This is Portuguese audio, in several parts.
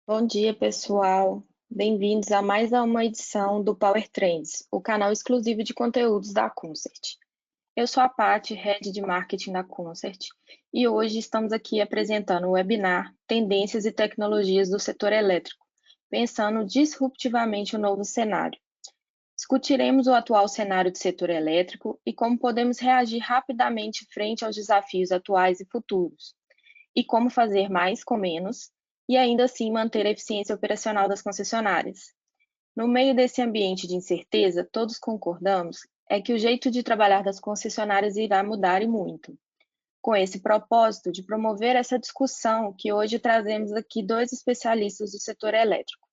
Bom dia, pessoal. Bem-vindos a mais uma edição do Power Trends, o canal exclusivo de conteúdos da Concert. Eu sou a Paty, Head de Marketing da Concert, e hoje estamos aqui apresentando o webinar Tendências e Tecnologias do Setor Elétrico, pensando disruptivamente o novo cenário. Discutiremos o atual cenário do setor elétrico e como podemos reagir rapidamente frente aos desafios atuais e futuros, e como fazer mais com menos, e ainda assim manter a eficiência operacional das concessionárias. No meio desse ambiente de incerteza, todos concordamos é que o jeito de trabalhar das concessionárias irá mudar e muito. Com esse propósito de promover essa discussão, que hoje trazemos aqui dois especialistas do setor elétrico.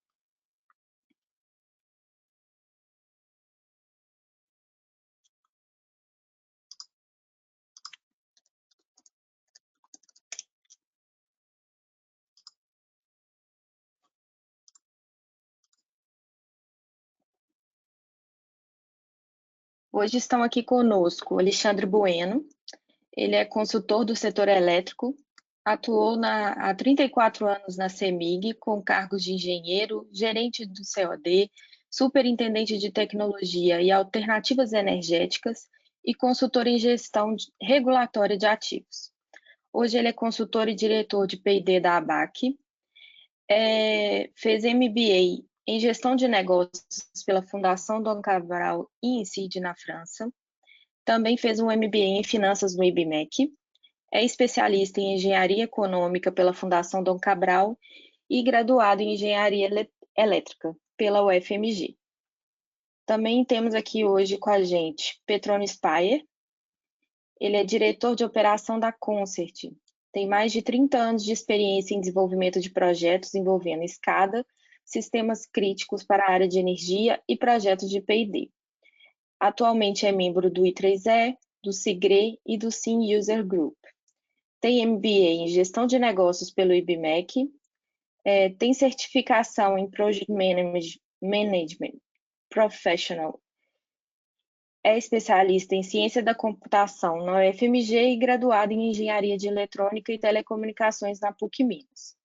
Hoje estão aqui conosco Alexandre Bueno, ele é consultor do setor elétrico, atuou há 34 anos na CEMIG, com cargos de engenheiro, gerente do COD, superintendente de tecnologia e alternativas energéticas e consultor em gestão regulatória de ativos. Hoje ele é consultor e diretor de P&D da ABAC, fez MBA em gestão de negócios pela Fundação Dom Cabral e INSEAD na França, também fez um MBA em finanças no IBMEC, é especialista em engenharia econômica pela Fundação Dom Cabral e graduado em engenharia elétrica pela UFMG. Também temos aqui hoje com a gente Petrônio Speyer. Ele é diretor de operação da Concert. Tem mais de 30 anos de experiência em desenvolvimento de projetos envolvendo escada, sistemas críticos para a área de energia e projetos de P&D. Atualmente é membro do I3E, do SIGRE e do Sim User Group. Tem MBA em Gestão de Negócios pelo IBMEC, tem certificação em Project Management Professional, é especialista em Ciência da Computação na UFMG e graduado em Engenharia de Eletrônica e Telecomunicações na PUC Minas.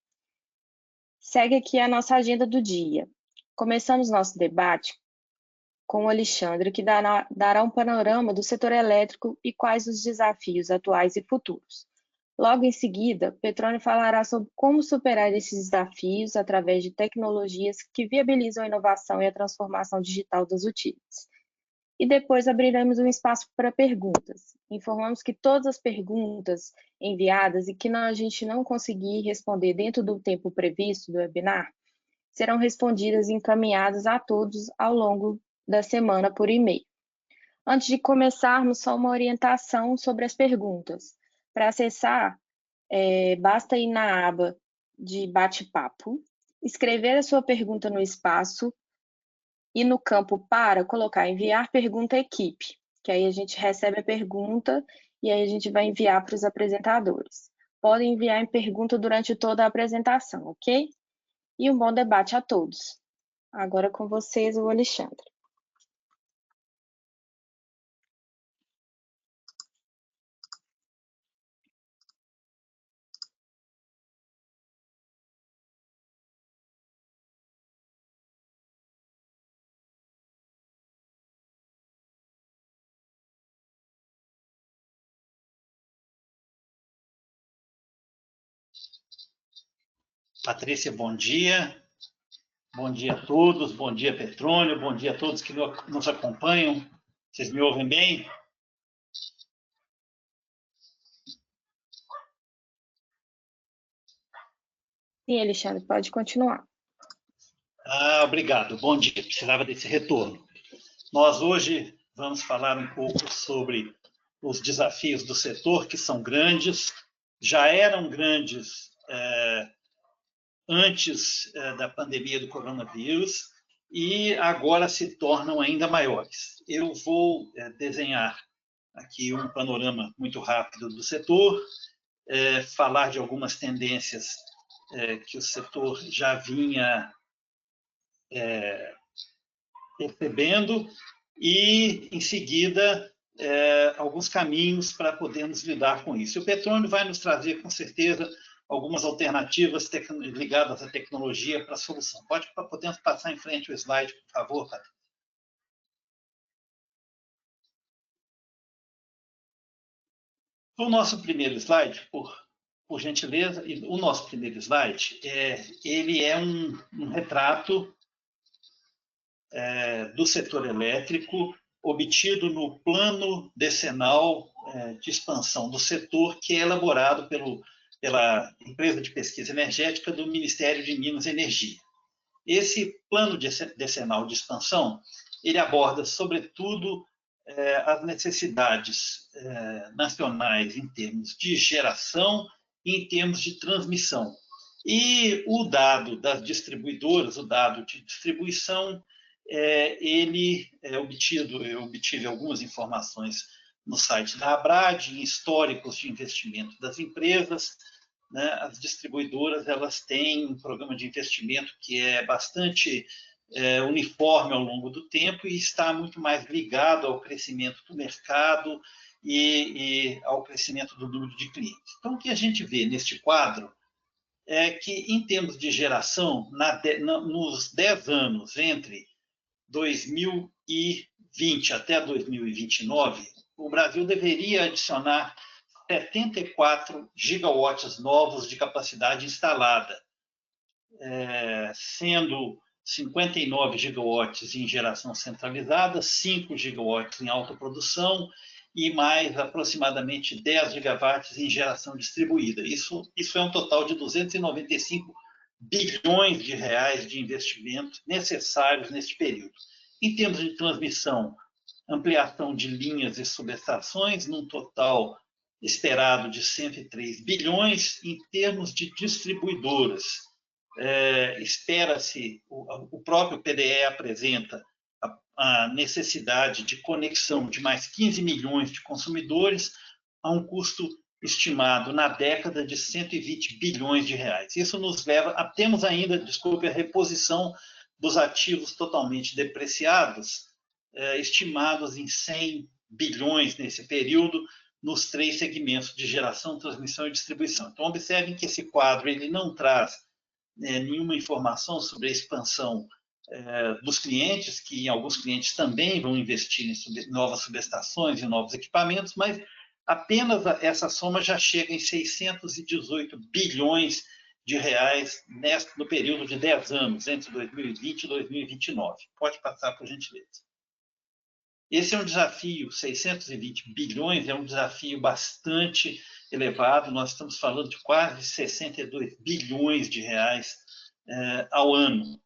Segue aqui a nossa agenda do dia. Começamos nosso debate com o Alexandre, que dará um panorama do setor elétrico e quais os desafios atuais e futuros. Logo em seguida, Petrônio falará sobre como superar esses desafios através de tecnologias que viabilizam a inovação e a transformação digital das utilidades. E depois abriremos um espaço para perguntas. Informamos que todas as perguntas enviadas e que a gente não conseguir responder dentro do tempo previsto do webinar, serão respondidas e encaminhadas a todos ao longo da semana por e-mail. Antes de começarmos, só uma orientação sobre as perguntas. Para acessar, basta ir na aba de bate-papo, escrever a sua pergunta no espaço e no campo para colocar enviar pergunta à equipe, que aí a gente recebe a pergunta e aí a gente vai enviar para os apresentadores. Podem enviar em pergunta durante toda a apresentação, ok? E um bom debate a todos. Agora com vocês, o Alexandre. Patrícia, bom dia. Bom dia a todos, bom dia, Petrônio, bom dia a todos que nos acompanham. Vocês me ouvem bem? Sim, Alexandre, pode continuar. Obrigado, bom dia. Precisava desse retorno. Nós hoje vamos falar um pouco sobre os desafios do setor, que são grandes, já eram grandes antes da pandemia do coronavírus e agora se tornam ainda maiores. Eu vou desenhar aqui um panorama muito rápido do setor, falar de algumas tendências que o setor já vinha percebendo e, em seguida, alguns caminhos para podermos lidar com isso. O Petrônio vai nos trazer, com certeza, algumas alternativas ligadas à tecnologia para a solução. Podemos passar em frente o slide, por favor, Patrícia? O nosso primeiro slide, por gentileza, o nosso primeiro slide, ele é um retrato do setor elétrico obtido no plano decenal de expansão do setor, que é elaborado pela empresa de pesquisa energética do Ministério de Minas e Energia. Esse plano decenal de expansão, ele aborda, sobretudo, as necessidades nacionais em termos de geração e em termos de transmissão. E o dado das distribuidoras, o dado de distribuição, ele é obtido, eu obtive algumas informações no site da ABRAD, em históricos de investimento das empresas, né? As distribuidoras, elas têm um programa de investimento que é bastante uniforme ao longo do tempo e está muito mais ligado ao crescimento do mercado e ao crescimento do número de clientes. Então, o que a gente vê neste quadro é que, em termos de geração, nos 10 anos entre 2020 até 2029, o Brasil deveria adicionar 74 gigawatts novos de capacidade instalada, sendo 59 gigawatts em geração centralizada, 5 gigawatts em autoprodução e mais aproximadamente 10 gigawatts em geração distribuída. Isso é um total de 295 bilhões de reais de investimento necessários neste período. Em termos de transmissão, ampliação de linhas e subestações, num total esperado de 103 bilhões. Em termos de distribuidoras, espera-se, o próprio PDE apresenta a necessidade de conexão de mais 15 milhões de consumidores a um custo estimado na década de 120 bilhões de reais. Isso nos leva a termos ainda, a reposição dos ativos totalmente depreciados, estimados em 100 bilhões nesse período, nos 3 segmentos de geração, transmissão e distribuição. Então, observem que esse quadro ele não traz nenhuma informação sobre a expansão dos clientes, que alguns clientes também vão investir em novas subestações e novos equipamentos, mas apenas essa soma já chega em 618 bilhões de reais no período de 10 anos, entre 2020 e 2029. Pode passar, por gentileza. Esse é um desafio, 620 bilhões é um desafio bastante elevado, nós estamos falando de quase 62 bilhões de reais ao ano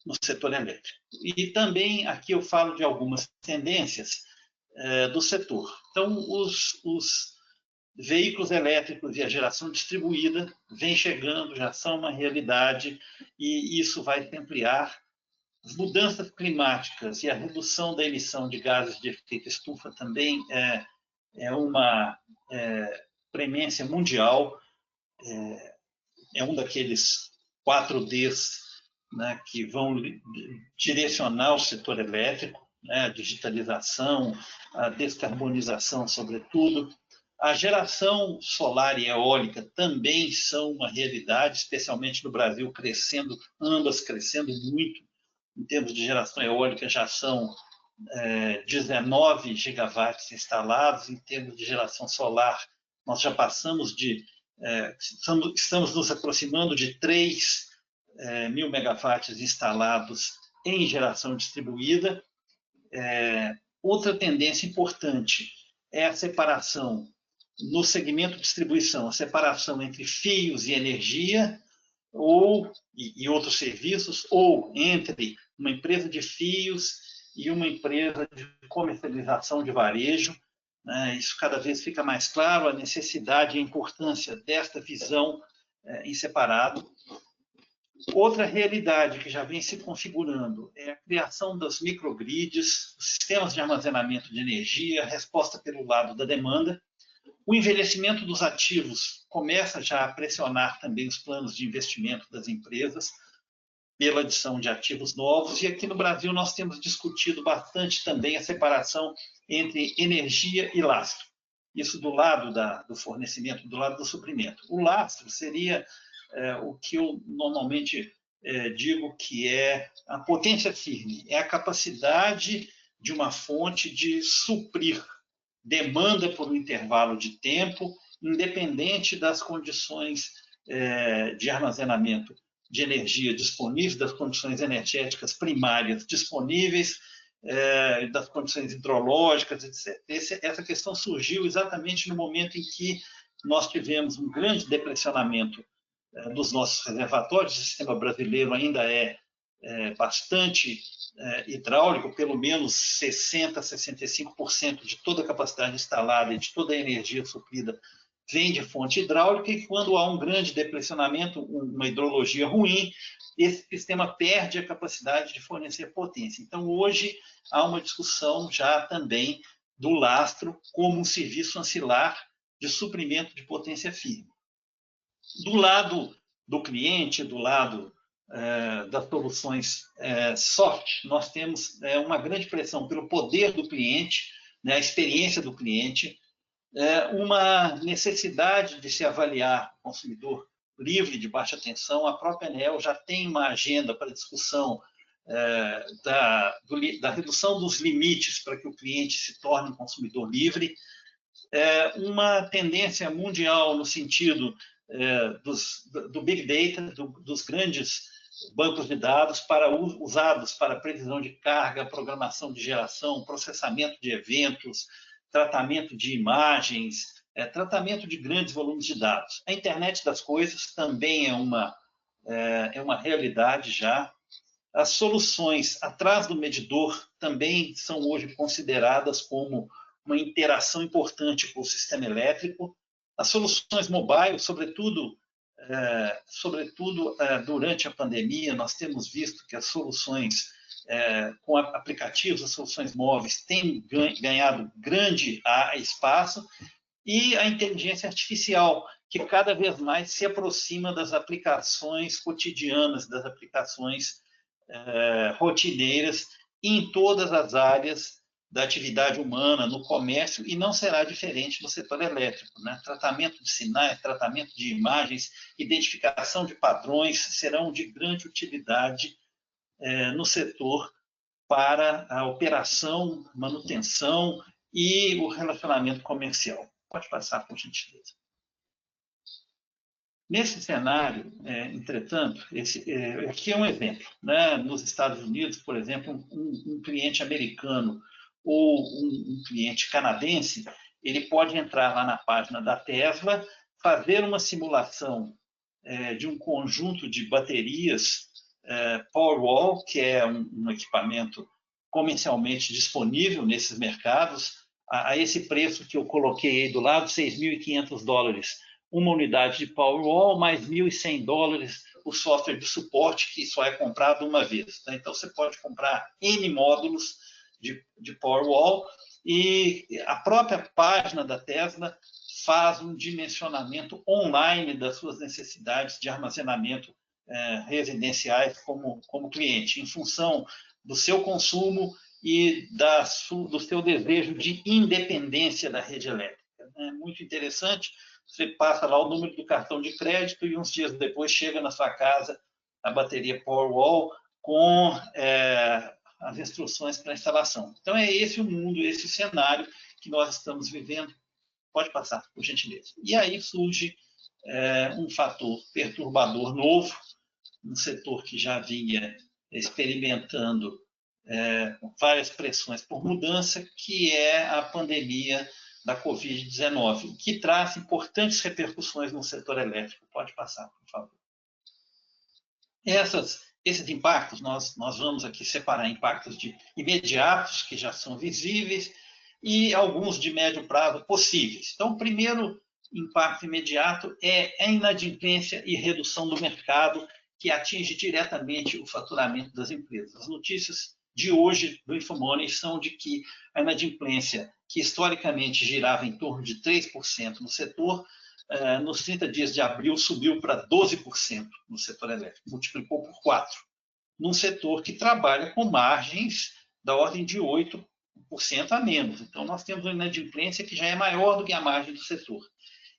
no setor elétrico. E também aqui eu falo de algumas tendências do setor. Então, os veículos elétricos e a geração distribuída vêm chegando, já são uma realidade, e isso vai se ampliar. As mudanças climáticas e a redução da emissão de gases de efeito estufa também é uma premência mundial, é um daqueles 4Ds, né, que vão direcionar o setor elétrico, né, a digitalização, a descarbonização, sobretudo. A geração solar e eólica também são uma realidade, especialmente no Brasil, ambas crescendo muito. Em termos de geração eólica, já são 19 gigawatts instalados. Em termos de geração solar, nós já passamos estamos nos aproximando de 3 mil megawatts instalados em geração distribuída. Outra tendência importante é a separação, no segmento de distribuição, a separação entre fios e energia, e outros serviços, ou entre uma empresa de fios e uma empresa de comercialização de varejo. Isso cada vez fica mais claro, a necessidade e a importância desta visão em separado. Outra realidade que já vem se configurando é a criação dos microgrids, sistemas de armazenamento de energia, resposta pelo lado da demanda. O envelhecimento dos ativos começa já a pressionar também os planos de investimento das empresas pela adição de ativos novos. E aqui no Brasil nós temos discutido bastante também a separação entre energia e lastro. Isso do lado do fornecimento, do lado do suprimento. O lastro seria o que eu normalmente digo que é a potência firme, é a capacidade de uma fonte de suprir demanda por um intervalo de tempo, independente das condições de armazenamento de energia disponíveis, das condições energéticas primárias disponíveis, das condições hidrológicas, etc. Essa questão surgiu exatamente no momento em que nós tivemos um grande depressionamento dos nossos reservatórios. O sistema brasileiro ainda é bastante hidráulico, pelo menos 60%, 65% de toda a capacidade instalada e de toda a energia suprida vem de fonte hidráulica, e quando há um grande depressionamento, uma hidrologia ruim, esse sistema perde a capacidade de fornecer potência. Então, hoje, há uma discussão já também do lastro como um serviço ancilar de suprimento de potência firme. Do lado do cliente, do lado das soluções soft, nós temos uma grande pressão pelo poder do cliente, né, a experiência do cliente, uma necessidade de se avaliar o consumidor livre de baixa tensão. A própria ANEEL já tem uma agenda para discussão da redução dos limites para que o cliente se torne um consumidor livre, uma tendência mundial no sentido do Big Data, dos grandes bancos de dados usados para previsão de carga, programação de geração, processamento de eventos, tratamento de imagens, tratamento de grandes volumes de dados. A internet das coisas também é uma realidade já. As soluções atrás do medidor também são hoje consideradas como uma interação importante com o sistema elétrico. As soluções mobile, sobretudo durante a pandemia, nós temos visto que as soluções com aplicativos, as soluções móveis têm ganhado grande espaço, e a inteligência artificial, que cada vez mais se aproxima das aplicações cotidianas, das aplicações rotineiras em todas as áreas da atividade humana, no comércio, e não será diferente no setor elétrico, né? Tratamento de sinais, tratamento de imagens, identificação de padrões serão de grande utilidade no setor para a operação, manutenção e o relacionamento comercial. Pode passar, por gentileza. Nesse cenário, entretanto, aqui é um exemplo, né? Nos Estados Unidos, por exemplo, um cliente americano ou um cliente canadense, ele pode entrar lá na página da Tesla, fazer uma simulação de um conjunto de baterias Powerwall, que é um equipamento comercialmente disponível nesses mercados, a esse preço que eu coloquei aí do lado, $6.500, uma unidade de Powerwall, mais $1.100 o software de suporte, que só é comprado uma vez. Tá? Então, você pode comprar N módulos de Powerwall, e a própria página da Tesla faz um dimensionamento online das suas necessidades de armazenamento residenciais como cliente, em função do seu consumo e do seu desejo de independência da rede elétrica. É muito interessante. Você passa lá o número do cartão de crédito e uns dias depois chega na sua casa a bateria Powerwall com as instruções para instalação. Então, é esse o mundo, esse o cenário que nós estamos vivendo. Pode passar, por gentileza. E aí surge um fator perturbador novo, um setor que já vinha experimentando várias pressões por mudança, que é a pandemia da Covid-19, que traz importantes repercussões no setor elétrico. Pode passar, por favor. Esses impactos, nós vamos aqui separar impactos imediatos, que já são visíveis, e alguns de médio prazo possíveis. Então, o primeiro impacto imediato é a inadimplência e redução do mercado, que atinge diretamente o faturamento das empresas. As notícias de hoje do Infomoney são de que a inadimplência, que historicamente girava em torno de 3% no setor, nos 30 dias de abril subiu para 12% no setor elétrico, multiplicou por 4, num setor que trabalha com margens da ordem de 8%, a menos. Então, nós temos uma inadimplência que já é maior do que a margem do setor.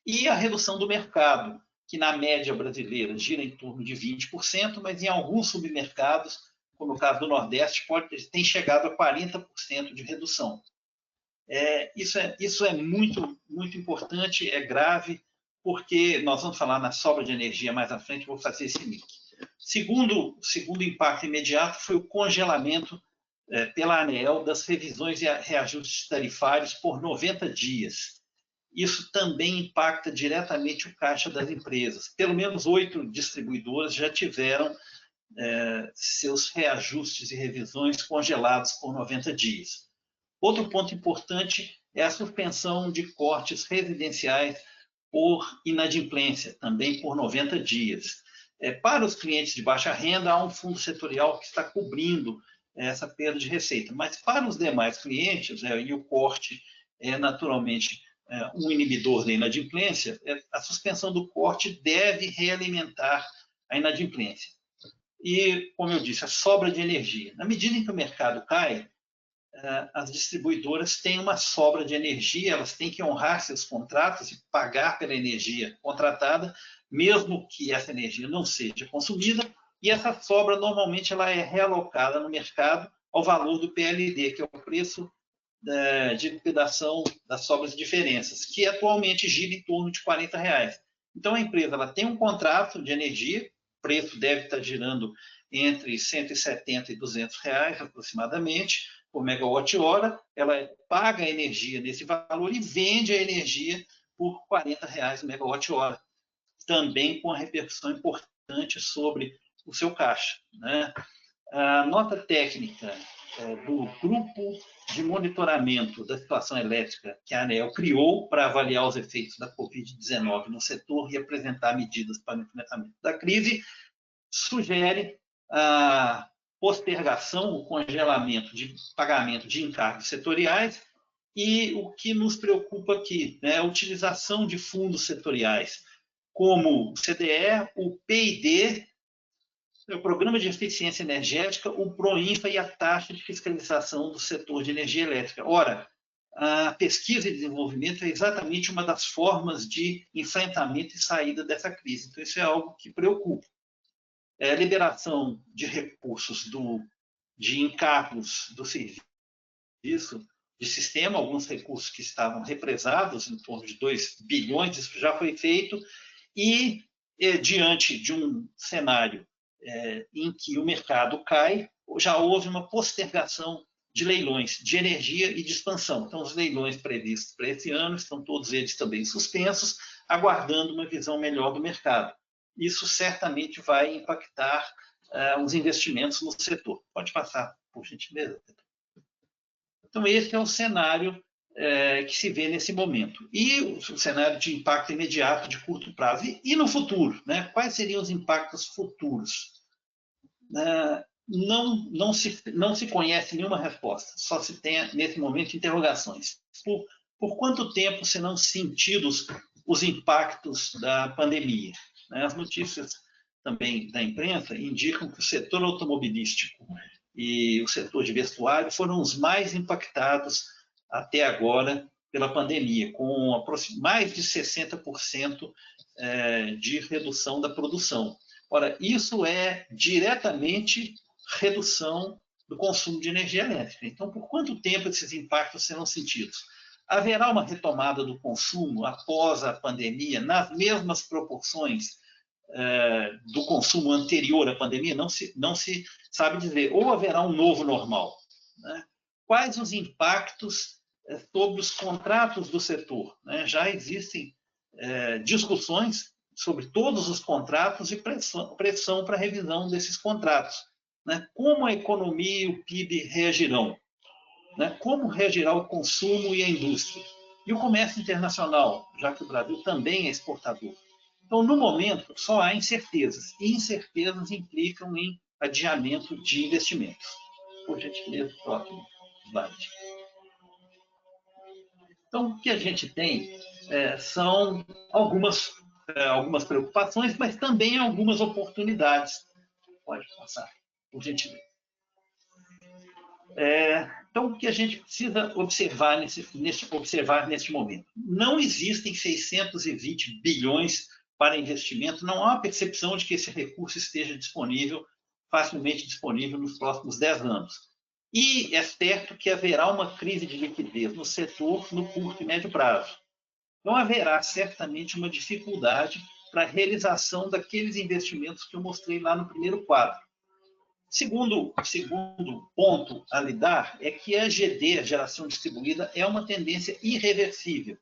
E a redução do mercado, que na média brasileira gira em torno de 20%, mas em alguns submercados, como o caso do Nordeste, tem chegado a 40% de redução. Isso é muito, muito importante, é grave, porque nós vamos falar na sobra de energia mais à frente, vou fazer esse link. Segundo impacto imediato foi o congelamento pela ANEEL das revisões e reajustes tarifários por 90 dias. Isso também impacta diretamente o caixa das empresas. Pelo menos 8 distribuidoras já tiveram seus reajustes e revisões congelados por 90 dias. Outro ponto importante é a suspensão de cortes residenciais por inadimplência, também por 90 dias. Para os clientes de baixa renda, há um fundo setorial que está cobrindo essa perda de receita, mas para os demais clientes, e o corte é naturalmente um inibidor da inadimplência, a suspensão do corte deve realimentar a inadimplência. E, como eu disse, a sobra de energia. Na medida em que o mercado cai, as distribuidoras têm uma sobra de energia, elas têm que honrar seus contratos e pagar pela energia contratada, mesmo que essa energia não seja consumida, e essa sobra normalmente ela é realocada no mercado ao valor do PLD, que é o preço de liquidação das sobras de diferenças, que atualmente gira em torno de R$40. Então, a empresa ela tem um contrato de energia, o preço deve estar girando entre R$170 e R$200 aproximadamente por megawatt-hora, ela paga a energia nesse valor e vende a energia por R$40 megawatt-hora, também com a repercussão importante sobre o seu caixa. Né? A nota técnica do Grupo de Monitoramento da Situação Elétrica que a ANEEL criou para avaliar os efeitos da Covid-19 no setor e apresentar medidas para o enfrentamento da crise, sugere a postergação, o congelamento de pagamento de encargos setoriais e o que nos preocupa aqui, a utilização de fundos setoriais, como o CDE, o PID, o Programa de Eficiência Energética, o PROINFA e a taxa de fiscalização do setor de energia elétrica. Ora, a pesquisa e desenvolvimento é exatamente uma das formas de enfrentamento e saída dessa crise. Então, isso é algo que preocupa. A liberação de recursos de encargos do serviço de sistema, alguns recursos que estavam represados, em torno de 2 bilhões, isso já foi feito, e diante de um cenário em que o mercado cai, já houve uma postergação de leilões de energia e de expansão. Então, os leilões previstos para esse ano estão todos eles também suspensos, aguardando uma visão melhor do mercado. Isso certamente vai impactar os investimentos no setor. Pode passar, por gentileza. Então, esse é o cenário que se vê nesse momento. E o cenário de impacto imediato, de curto prazo. E no futuro? Né? Quais seriam os impactos futuros? Não se conhece nenhuma resposta, só se tem, nesse momento, interrogações. Por quanto tempo serão sentidos os impactos da pandemia? As notícias também da imprensa indicam que o setor automobilístico e o setor de vestuário foram os mais impactados até agora pela pandemia, com mais de 60% de redução da produção. Ora, isso é diretamente redução do consumo de energia elétrica. Então, por quanto tempo esses impactos serão sentidos? Haverá uma retomada do consumo após a pandemia nas mesmas proporções do consumo anterior à pandemia? Não se sabe dizer. Ou haverá um novo normal? Né? Quais os impactos sobre os contratos do setor? Né? Já existem discussões sobre todos os contratos e pressão para a revisão desses contratos. Né? Como a economia e o PIB reagirão? Né? Como reagirá o consumo e a indústria? E o comércio internacional, já que o Brasil também é exportador. Então, no momento, só há incertezas. E incertezas implicam em adiamento de investimentos. Por gentileza, próximo slide. Então, o que a gente tem são algumas preocupações, mas também algumas oportunidades. Pode passar, por gentileza. Então, o que a gente precisa observar neste momento? Não existem 620 bilhões para investimento, não há uma percepção de que esse recurso esteja disponível, facilmente disponível nos próximos 10 anos. E é certo que haverá uma crise de liquidez no setor no curto e médio prazo. Então, haverá certamente uma dificuldade para a realização daqueles investimentos que eu mostrei lá no primeiro quadro. Segundo ponto a lidar é que a GD, a geração distribuída, é uma tendência irreversível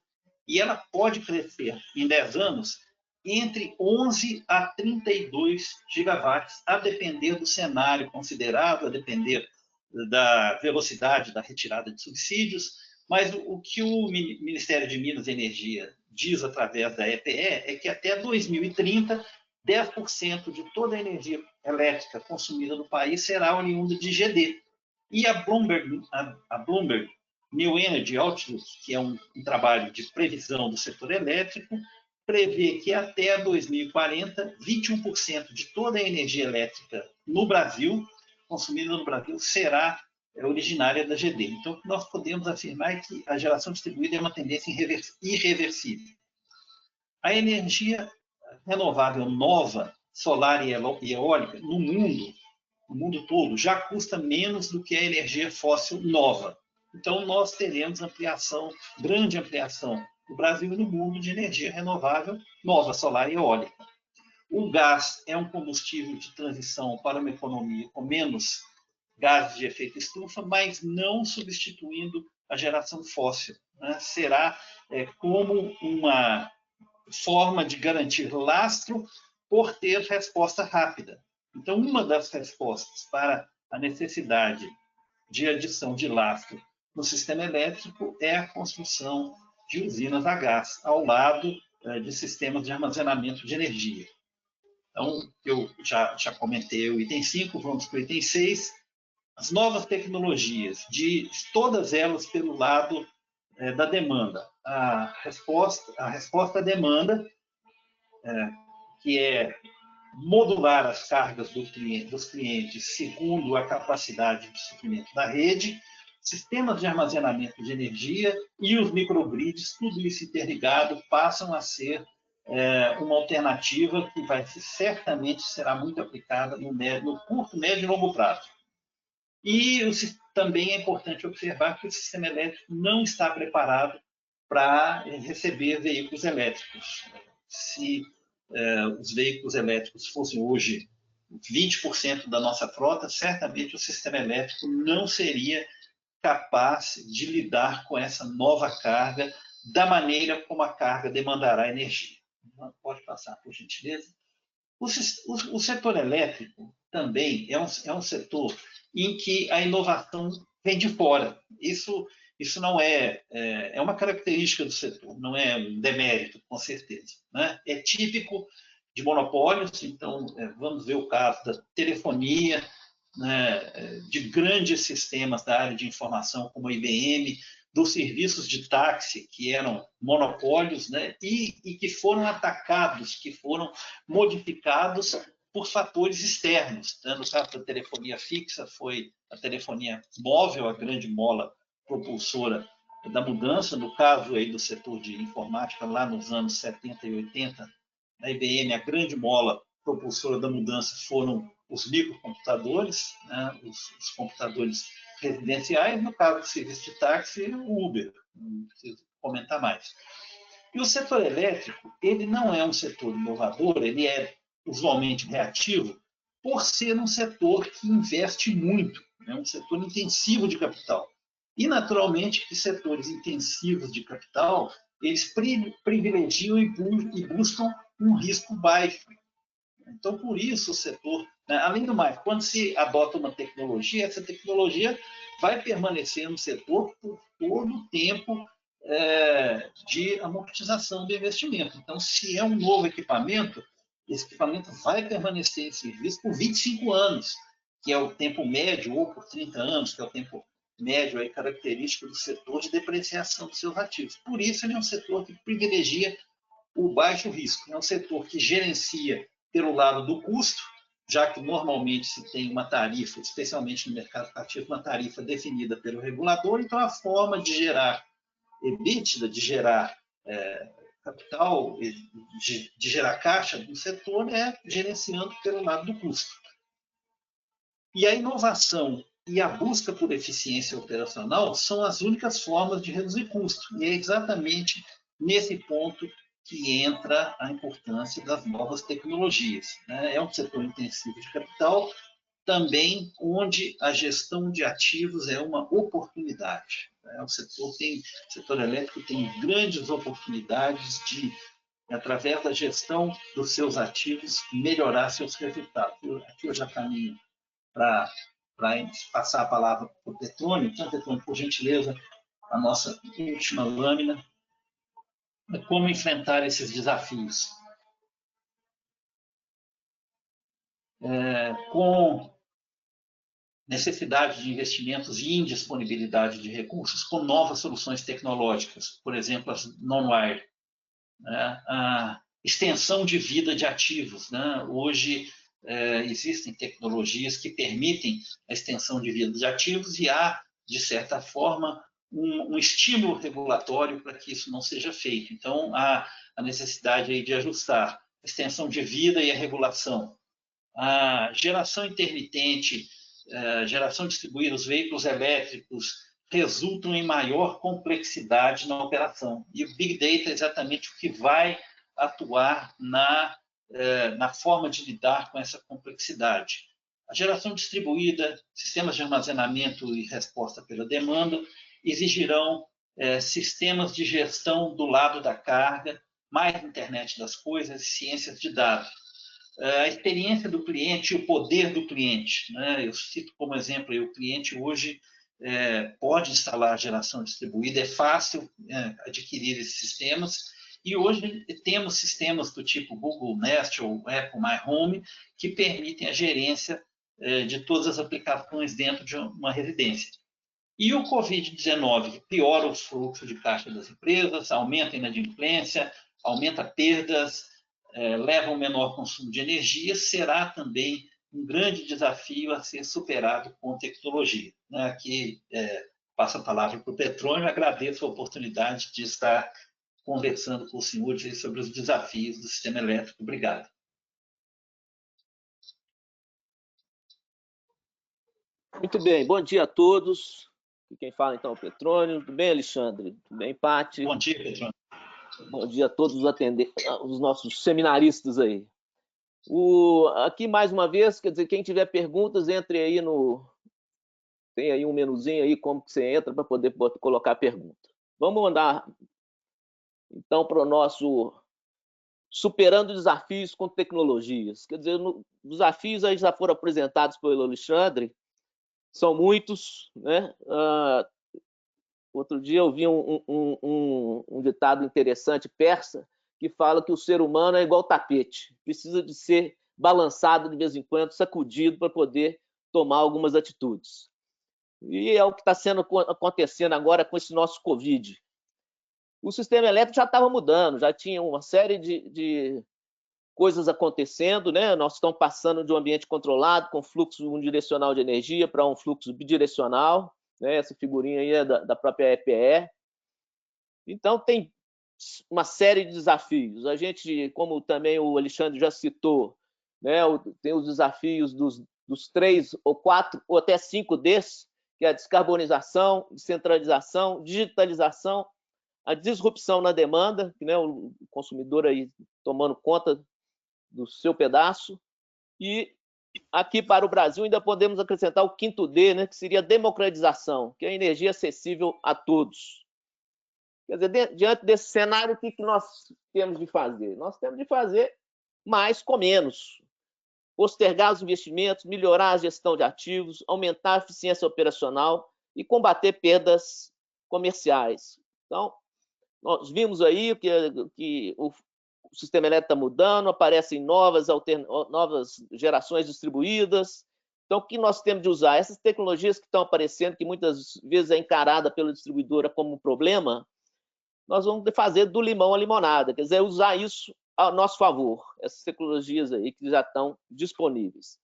e ela pode crescer em 10 anos entre 11 a 32 gigawatts, a depender do cenário considerado, a depender da velocidade da retirada de subsídios, mas o que o Ministério de Minas e Energia diz através da EPE é que até 2030, 10% de toda a energia elétrica consumida no país será oriunda de GD. E a Bloomberg New Energy Outlook, que é um trabalho de previsão do setor elétrico, prevê que até 2040, 21% de toda a energia elétrica no Brasil, consumida no Brasil, será originária da GD. Então, o que nós podemos afirmar é que a geração distribuída é uma tendência irreversível. A energia renovável nova, solar e eólica, no mundo todo, já custa menos do que a energia fóssil nova. Então, nós teremos grande ampliação no Brasil e no mundo de energia renovável nova, solar e eólica. O gás é um combustível de transição para uma economia com menos gases de efeito estufa, mas não substituindo a geração fóssil. Né? Será como uma forma de garantir lastro por ter resposta rápida. Então, uma das respostas para a necessidade de adição de lastro no sistema elétrico é a construção de usinas a gás, ao lado de sistemas de armazenamento de energia. Então, eu já comentei o item 5, vamos para o item 6. As novas tecnologias, todas elas pelo lado da demanda. A resposta à demanda, que é modular as cargas dos clientes segundo a capacidade de suprimento da rede, sistemas de armazenamento de energia e os microgrids, tudo isso interligado, passam a ser uma alternativa que certamente será muito aplicada no curto, médio e longo prazo. E também é importante observar que o sistema elétrico não está preparado para receber veículos elétricos. Se os veículos elétricos fossem hoje 20% da nossa frota, certamente o sistema elétrico não seria capaz de lidar com essa nova carga da maneira como a carga demandará energia. Pode passar, por gentileza. O setor elétrico também é um setor em que a inovação vem de fora. Isso não é uma característica do setor, não é um demérito, com certeza. Né? É típico de monopólios, então vamos ver o caso da telefonia, né, de grandes sistemas da área de informação, como a IBM, dos serviços de táxi, que eram monopólios, né, e que foram atacados, que foram modificados por fatores externos. Né? No caso da telefonia fixa, foi a telefonia móvel, a grande mola propulsora da mudança. No caso aí do setor de informática, lá nos anos 70 e 80, na IBM, a grande mola propulsora da mudança foram os microcomputadores, né? os computadores residenciais. No caso do serviço de táxi, o Uber, não preciso comentar mais. E o setor elétrico, ele não é um setor inovador, ele é usualmente reativo, por ser um setor que investe muito, é um setor intensivo de capital. E, naturalmente, que setores intensivos de capital, eles privilegiam e buscam um risco baixo. Então, por isso, o setor, né, além do mais, quando se adota uma tecnologia, essa tecnologia vai permanecer no setor por todo o tempo de amortização do investimento. Então, se é um novo equipamento, esse equipamento vai permanecer em serviço por 25 anos, que é o tempo médio, ou por 30 anos, que é o tempo médio aí, característico do setor de depreciação dos seus ativos. Por isso, ele é um setor que privilegia o baixo risco. É um setor que gerencia pelo lado do custo, já que normalmente se tem uma tarifa, especialmente no mercado cativo, uma tarifa definida pelo regulador, então a forma de gerar EBITDA, de gerar capital, de gerar caixa do setor é gerenciando pelo lado do custo. E a inovação e a busca por eficiência operacional são as únicas formas de reduzir custo. E é exatamente nesse ponto que entra a importância das novas tecnologias. É um setor intensivo de capital, também onde a gestão de ativos é uma oportunidade. O setor elétrico tem grandes oportunidades de, através da gestão dos seus ativos, melhorar seus resultados. Aqui eu já caminho para passar a palavra para o Petrônio. Então, Petrônio, por gentileza, a nossa última lâmina. Como enfrentar esses desafios? Com necessidade de investimentos e indisponibilidade de recursos, com novas soluções tecnológicas, por exemplo, as non-wire, a extensão de vida de ativos. Hoje, existem tecnologias que permitem a extensão de vida de ativos e há, de certa forma, um estímulo regulatório para que isso não seja feito. Então, há a necessidade aí de ajustar a extensão de vida e a regulação. A geração intermitente, geração distribuída, os veículos elétricos resultam em maior complexidade na operação. E o Big Data é exatamente o que vai atuar na forma de lidar com essa complexidade. A geração distribuída, sistemas de armazenamento e resposta pela demanda, exigirão sistemas de gestão do lado da carga, mais internet das coisas e ciências de dados. A experiência do cliente e o poder do cliente. Eu cito como exemplo, o cliente hoje pode instalar a geração distribuída, é fácil adquirir esses sistemas, e hoje temos sistemas do tipo Google Nest ou Apple My Home que permitem a gerência de todas as aplicações dentro de uma residência. E o Covid-19 piora o fluxo de caixa das empresas, aumenta a inadimplência, aumenta perdas, leva a um menor consumo de energia, será também um grande desafio a ser superado com tecnologia. Aqui passo a palavra para o Petrônio, agradeço a oportunidade de estar conversando com os senhores sobre os desafios do sistema elétrico. Obrigado. Muito bem, bom dia a todos. Quem fala então é o Petrônio. Tudo bem, Alexandre? Tudo bem, Pati? Bom dia, Petrônio. Bom dia a todos os nossos seminaristas aí. Aqui, mais uma vez, quer dizer, quem tiver perguntas, entre aí tem aí um menuzinho aí, como que você entra para poder colocar a pergunta. Vamos mandar, então, para o nosso Superando Desafios com Tecnologias. Quer dizer, desafios aí já foram apresentados pelo Alexandre, são muitos, né? Outro dia eu vi um ditado interessante persa que fala que o ser humano é igual tapete, precisa de ser balançado de vez em quando, sacudido para poder tomar algumas atitudes. E é o que está acontecendo agora com esse nosso Covid. O sistema elétrico já estava mudando, já tinha uma série de coisas acontecendo, né? Nós estamos passando de um ambiente controlado, com fluxo unidirecional de energia, para um fluxo bidirecional, né? Essa figurinha aí é da própria EPE. Então, tem uma série de desafios. A gente, como também o Alexandre já citou, né? Tem os desafios dos 3 ou 4 ou até 5 Ds, que é a descarbonização, descentralização, digitalização, a disrupção na demanda, né? O consumidor aí tomando conta do seu pedaço, e aqui para o Brasil ainda podemos acrescentar o 5º D, né, que seria a democratização, que é a energia acessível a todos. Quer dizer, diante desse cenário, o que nós temos de fazer? Nós temos de fazer mais com menos, postergar os investimentos, melhorar a gestão de ativos, aumentar a eficiência operacional e combater perdas comerciais. Então, nós vimos aí que o sistema elétrico está mudando, aparecem novas gerações distribuídas. Então, o que nós temos de usar? Essas tecnologias que estão aparecendo, que muitas vezes é encarada pela distribuidora como um problema, nós vamos fazer do limão à limonada, quer dizer, usar isso a nosso favor, essas tecnologias aí que já estão disponíveis.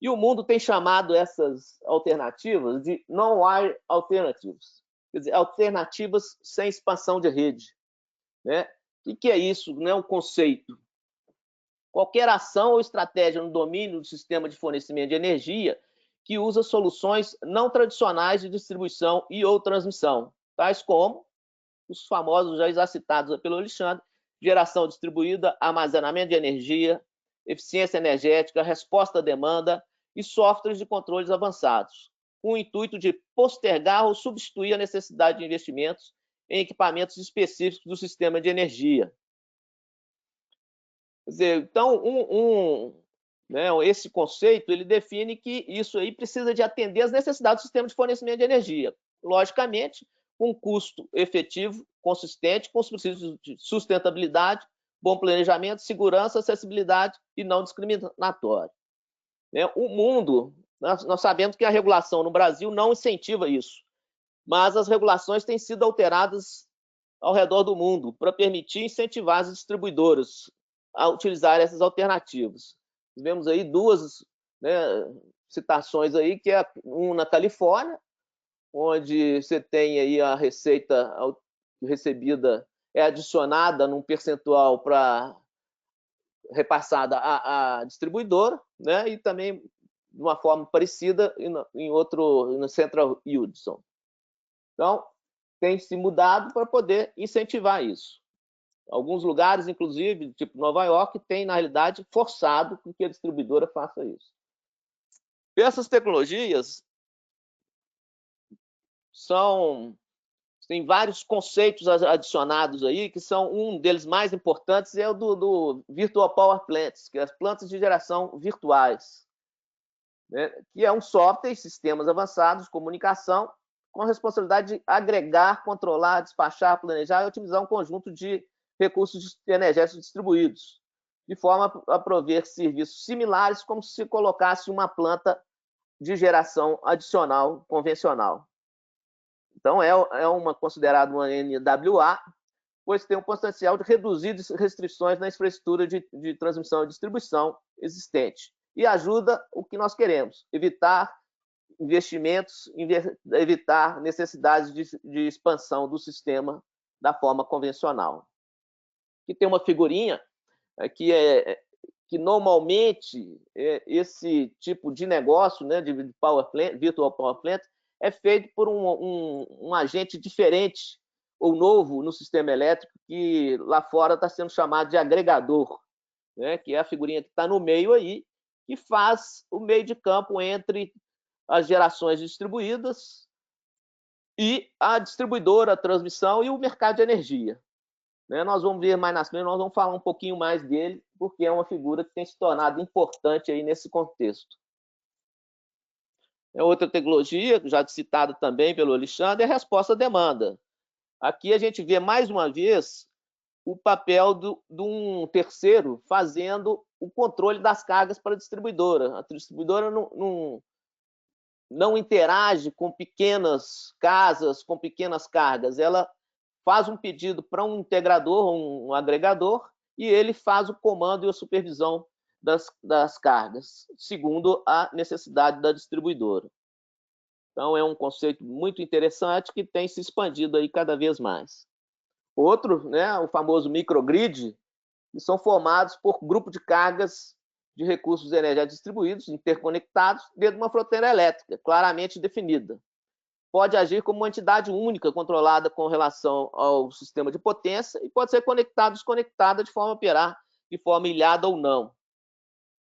E o mundo tem chamado essas alternativas de non-wire alternatives, quer dizer, alternativas sem expansão de rede, né? O que é isso? Não é um conceito. Qualquer ação ou estratégia no domínio do sistema de fornecimento de energia que usa soluções não tradicionais de distribuição e ou transmissão, tais como os famosos já citados pelo Alexandre, geração distribuída, armazenamento de energia, eficiência energética, resposta à demanda e softwares de controles avançados, com o intuito de postergar ou substituir a necessidade de investimentos em equipamentos específicos do sistema de energia. Quer dizer, então, esse conceito ele define que isso aí precisa de atender às necessidades do sistema de fornecimento de energia. Logicamente, com um custo efetivo, consistente, com os princípios de sustentabilidade, bom planejamento, segurança, acessibilidade e não discriminatório. O mundo, nós sabemos que a regulação no Brasil não incentiva isso, mas as regulações têm sido alteradas ao redor do mundo para permitir incentivar as distribuidoras a utilizar essas alternativas. Tivemos aí duas citações aí, que é uma na Califórnia, onde você tem aí a receita recebida é adicionada num percentual para repassada à distribuidora, né? E também de uma forma parecida em outro, no Central Hudson. Então, tem se mudado para poder incentivar isso. Alguns lugares, inclusive, tipo Nova York, tem, na realidade, forçado que a distribuidora faça isso. Essas tecnologias tem vários conceitos adicionados aí, que são um deles mais importantes é o do Virtual Power Plants, que é as plantas de geração virtuais, né? Que é um software e sistemas avançados de comunicação com a responsabilidade de agregar, controlar, despachar, planejar e otimizar um conjunto de recursos energéticos distribuídos, de forma a prover serviços similares como se colocasse uma planta de geração adicional convencional. Então, é considerada uma NWA, pois tem um potencial de reduzir restrições na infraestrutura de transmissão e distribuição existente e ajuda o que nós queremos, evitar investimentos, evitar necessidades de expansão do sistema da forma convencional. Aqui tem uma figurinha que normalmente esse tipo de negócio, né, de power plant, virtual power plant, é feito por um agente diferente ou novo no sistema elétrico, que lá fora está sendo chamado de agregador, né, que é a figurinha que está no meio aí, que faz o meio de campo entre as gerações distribuídas e a distribuidora, a transmissão e o mercado de energia. Nós vamos ver mais na frente, nós vamos falar um pouquinho mais dele, porque é uma figura que tem se tornado importante aí nesse contexto. Outra tecnologia, já citada também pelo Alexandre, é a resposta à demanda. Aqui a gente vê mais uma vez o papel de um terceiro fazendo o controle das cargas para a distribuidora. A distribuidora não interage com pequenas casas, com pequenas cargas. Ela faz um pedido para um integrador, um agregador, e ele faz o comando e a supervisão das cargas, segundo a necessidade da distribuidora. Então, é um conceito muito interessante que tem se expandido aí cada vez mais. Outro, o famoso microgrid, que são formados por grupo de cargas de recursos energéticos distribuídos, interconectados, dentro de uma fronteira elétrica, claramente definida. Pode agir como uma entidade única, controlada com relação ao sistema de potência, e pode ser conectada ou desconectada de forma a operar de forma ilhada ou não.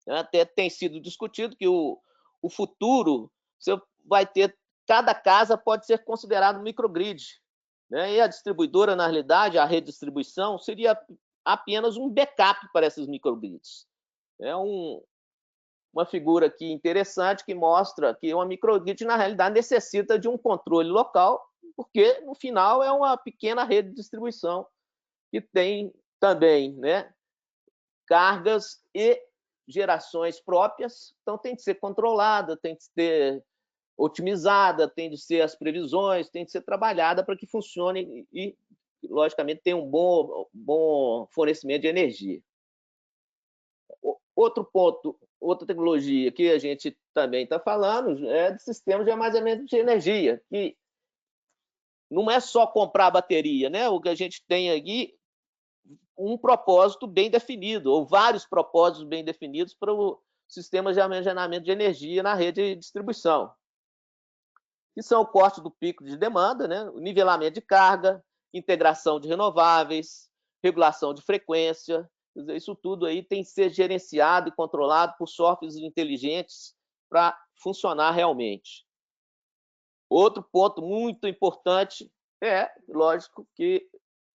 Até tem sido discutido que o futuro você vai ter, cada casa pode ser considerado um microgrid, né? E a distribuidora, na realidade, a rede de distribuição, seria apenas um backup para esses microgrids. É uma figura aqui interessante que mostra que uma microgrid, na realidade, necessita de um controle local, porque, no final, é uma pequena rede de distribuição que tem também, cargas e gerações próprias, então tem de ser controlada, tem de ser otimizada, tem de ser as previsões, tem de ser trabalhada para que funcione e, logicamente, tenha um bom fornecimento de energia. Outro ponto, outra tecnologia que a gente também está falando é de sistemas de armazenamento de energia, que não é só comprar a bateria, né? O que a gente tem aqui um propósito bem definido, ou vários propósitos bem definidos para o sistema de armazenamento de energia na rede de distribuição, que são o corte do pico de demanda, né? O nivelamento de carga, integração de renováveis, regulação de frequência. Isso tudo aí tem que ser gerenciado e controlado por softwares inteligentes para funcionar realmente. Outro ponto muito importante é, lógico, que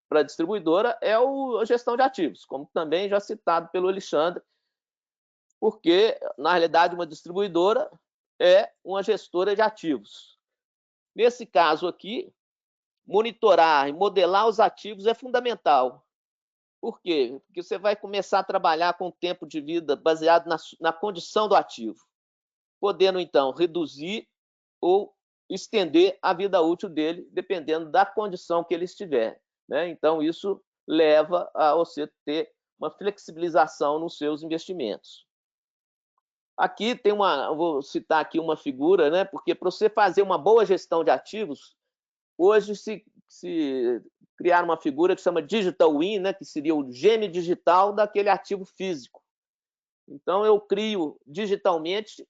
para a distribuidora é a gestão de ativos, como também já citado pelo Alexandre, porque, na realidade, uma distribuidora é uma gestora de ativos. Nesse caso aqui, monitorar e modelar os ativos é fundamental. Por quê? Porque você vai começar a trabalhar com o tempo de vida baseado na condição do ativo, podendo, então, reduzir ou estender a vida útil dele, dependendo da condição que ele estiver, né? Então, isso leva a você ter uma flexibilização nos seus investimentos. Aqui tem vou citar aqui uma figura, né? Porque para você fazer uma boa gestão de ativos, hoje se criar uma figura que se chama Digital Twin, né? Que seria o gêmeo digital daquele ativo físico. Então, eu crio digitalmente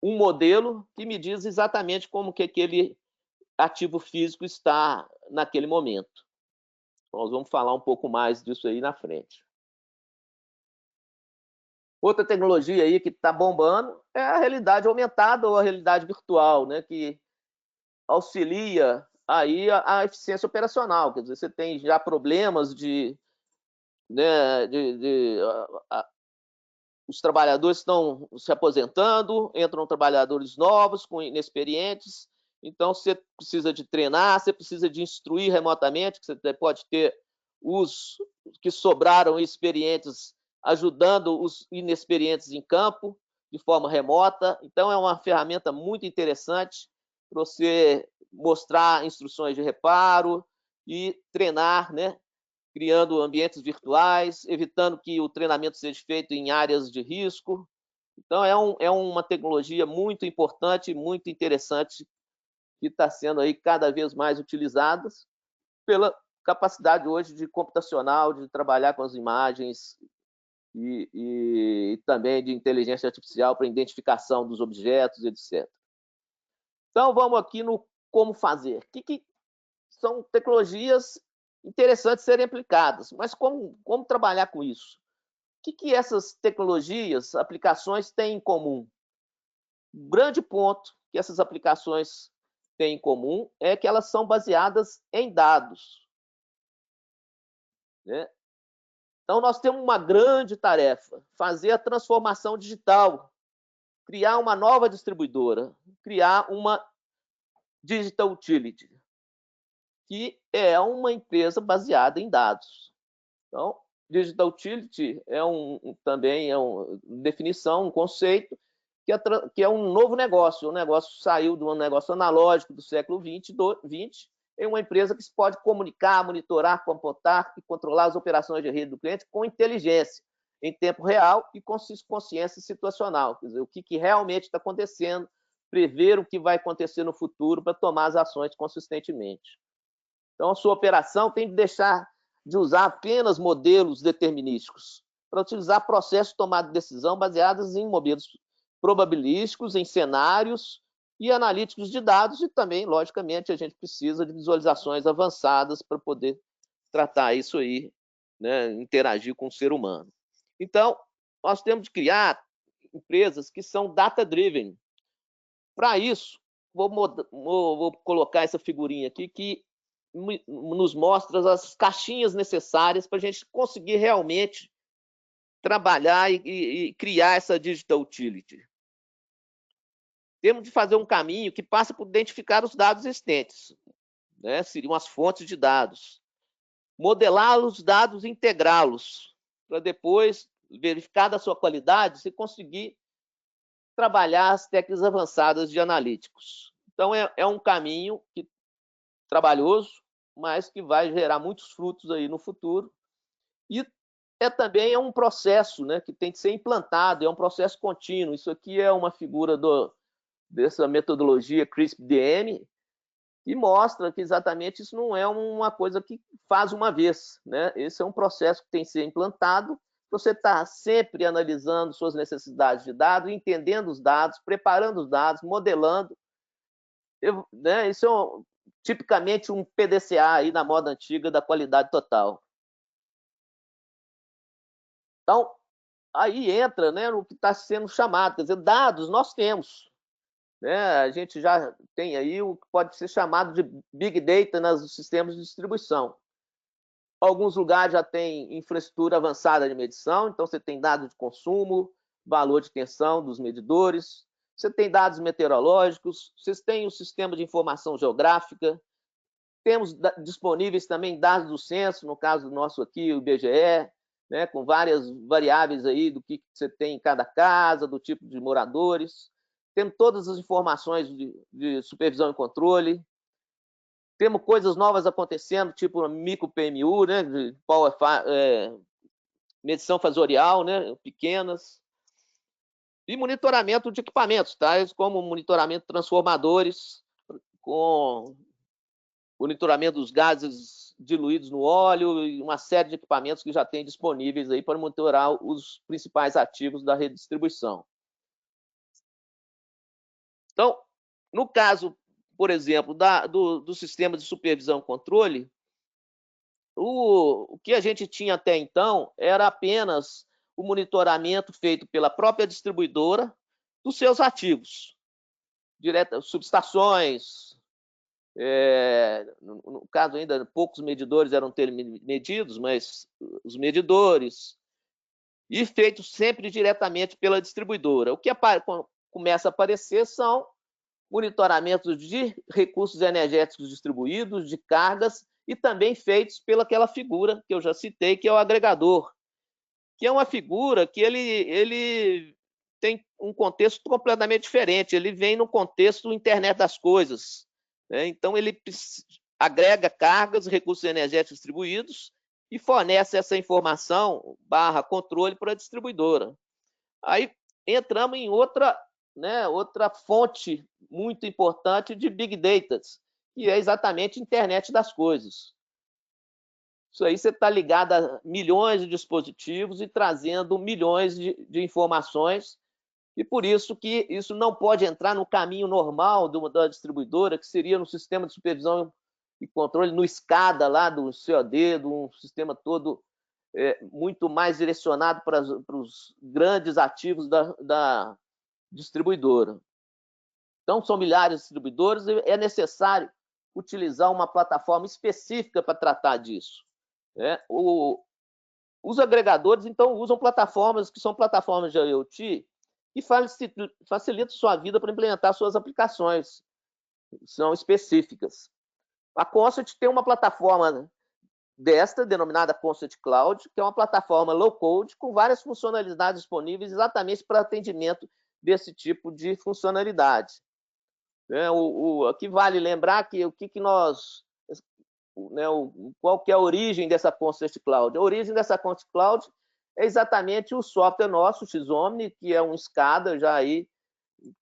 um modelo que me diz exatamente como que aquele ativo físico está naquele momento. Nós vamos falar um pouco mais disso aí na frente. Outra tecnologia aí que está bombando é a realidade aumentada ou a realidade virtual, né, que auxilia aí a eficiência operacional. Quer dizer, você tem já problemas né, os trabalhadores estão se aposentando, entram trabalhadores novos, inexperientes, então você precisa de treinar, você precisa de instruir remotamente, que você pode ter os que sobraram experientes ajudando os inexperientes em campo, de forma remota. Então, é uma ferramenta muito interessante para você mostrar instruções de reparo e treinar, né? Criando ambientes virtuais, evitando que o treinamento seja feito em áreas de risco. Então, é uma tecnologia muito importante, muito interessante, que está sendo aí cada vez mais utilizada pela capacidade hoje de computacional, de trabalhar com as imagens e também de inteligência artificial para identificação dos objetos, etc. Então, vamos aqui no como fazer. Que são tecnologias interessantes serem aplicadas, mas como trabalhar com isso? O que essas tecnologias, aplicações têm em comum? O grande ponto que essas aplicações têm em comum é que elas são baseadas em dados, né? Então, nós temos uma grande tarefa, fazer a transformação digital, criar uma nova distribuidora, criar uma digital utility, que é uma empresa baseada em dados. Então, digital utility também é uma definição, um conceito que é um novo negócio. O negócio saiu de um negócio analógico do século XX, em uma empresa que se pode comunicar, monitorar, computar e controlar as operações de rede do cliente com inteligência, em tempo real e com consciência situacional. Quer dizer, o que realmente está acontecendo, prever o que vai acontecer no futuro para tomar as ações consistentemente. Então, a sua operação tem de deixar de usar apenas modelos determinísticos, para utilizar processos de tomada de decisão baseados em modelos probabilísticos, em cenários e analíticos de dados, e também, logicamente, a gente precisa de visualizações avançadas para poder tratar isso aí, né, interagir com o ser humano. Então, nós temos de criar empresas que são data-driven. Para isso, vou colocar essa figurinha aqui que nos mostra as caixinhas necessárias para a gente conseguir realmente trabalhar e criar essa digital utility. Temos de fazer um caminho que passa por identificar os dados existentes, né? Seriam as fontes de dados. Modelar os dados e integrá-los, para depois, verificar a sua qualidade, se conseguir trabalhar as técnicas avançadas de analíticos. Então, é um caminho trabalhoso, mas que vai gerar muitos frutos aí no futuro. E também um processo, né, que tem que ser implantado, é um processo contínuo. Isso aqui é uma figura dessa metodologia CRISP-DM, que mostra que exatamente isso não é uma coisa que faz uma vez, né? Esse é um processo que tem que ser implantado. Você está sempre analisando suas necessidades de dados, entendendo os dados, preparando os dados, modelando. Né? Isso é tipicamente um PDCA aí na moda antiga da qualidade total. Então, aí entra, né, no que está sendo chamado, quer dizer, dados nós temos. Né? A gente já tem aí o que pode ser chamado de Big Data nos sistemas de distribuição. Alguns lugares já tem infraestrutura avançada de medição, então você tem dados de consumo, valor de tensão dos medidores, você tem dados meteorológicos, vocês têm o sistema de informação geográfica, temos disponíveis também dados do censo, no caso do nosso aqui, o IBGE, né, com várias variáveis aí do que você tem em cada casa, do tipo de moradores. Temos todas as informações de supervisão e controle. Temos coisas novas acontecendo, tipo micro PMU, né, de medição fasorial, né, pequenas. E monitoramento de equipamentos, tais como monitoramento de transformadores, com monitoramento dos gases diluídos no óleo e uma série de equipamentos que já tem disponíveis aí para monitorar os principais ativos da rede de distribuição. Então, no caso, por exemplo, do sistema de supervisão e controle, o que a gente tinha até então era apenas o monitoramento feito pela própria distribuidora dos seus ativos, subestações, no caso ainda poucos medidores eram medidos, mas os medidores, e feito sempre diretamente pela distribuidora. O que começa a aparecer são monitoramentos de recursos energéticos distribuídos, de cargas, e também feitos pelaquela figura que eu já citei, que é o agregador, que é uma figura que ele tem um contexto completamente diferente, ele vem no contexto internet das coisas, né? Então ele agrega cargas, recursos energéticos distribuídos e fornece essa informação / controle para a distribuidora. Aí entramos em outra fonte muito importante de Big Data, que é exatamente a internet das coisas. Isso aí você está ligado a milhões de dispositivos e trazendo milhões de informações, e por isso que isso não pode entrar no caminho normal da distribuidora, que seria no sistema de supervisão e controle, no SCADA lá do COD, de um sistema todo muito mais direcionado para os grandes ativos da distribuidora. Então, são milhares de distribuidores e é necessário utilizar uma plataforma específica para tratar disso. Os agregadores, então, usam plataformas que são plataformas de IoT e facilitam sua vida para implementar suas aplicações, são específicas. A Concert tem uma plataforma denominada Concert Cloud, que é uma plataforma low-code com várias funcionalidades disponíveis exatamente para atendimento desse tipo de funcionalidade. Aqui vale lembrar que qual que é a origem dessa Concert Cloud? A origem dessa Concert Cloud é exatamente o software nosso, o X-Omni, que é um SCADA já aí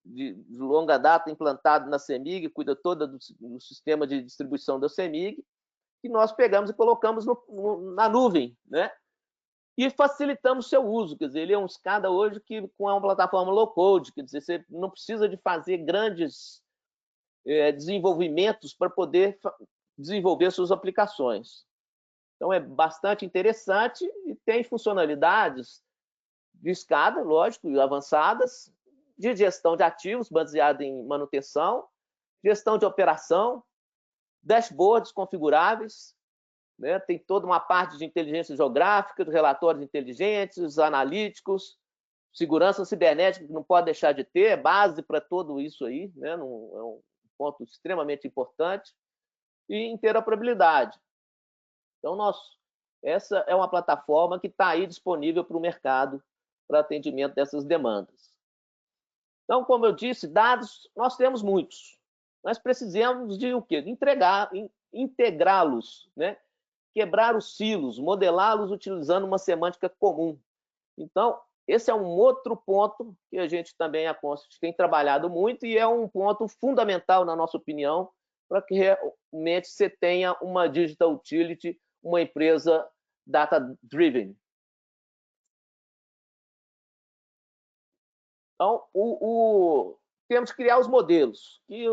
de longa data implantado na CEMIG, cuida todo do sistema de distribuição da CEMIG, que nós pegamos e colocamos na nuvem, né? E facilitamos seu uso, quer dizer, ele é um SCADA hoje que com uma plataforma low-code, quer dizer, você não precisa de fazer grandes desenvolvimentos para poder desenvolver suas aplicações. Então, é bastante interessante e tem funcionalidades de SCADA, lógico, avançadas, de gestão de ativos, baseada em manutenção, gestão de operação, dashboards configuráveis, né? Tem toda uma parte de inteligência geográfica, de relatórios inteligentes, analíticos, segurança cibernética, que não pode deixar de ter, é base para tudo isso aí, né? É um ponto extremamente importante, e interoperabilidade. Então, essa é uma plataforma que está aí disponível para o mercado para atendimento dessas demandas. Então, como eu disse, dados nós temos muitos. Nós precisamos de o quê? Integrá-los, né? quebrar os silos, modelá-los utilizando uma semântica comum. Então, esse é um outro ponto que a gente também, a Constant, tem trabalhado muito e é um ponto fundamental, na nossa opinião, para que realmente você tenha uma digital utility, uma empresa data-driven. Então, temos que criar os modelos, que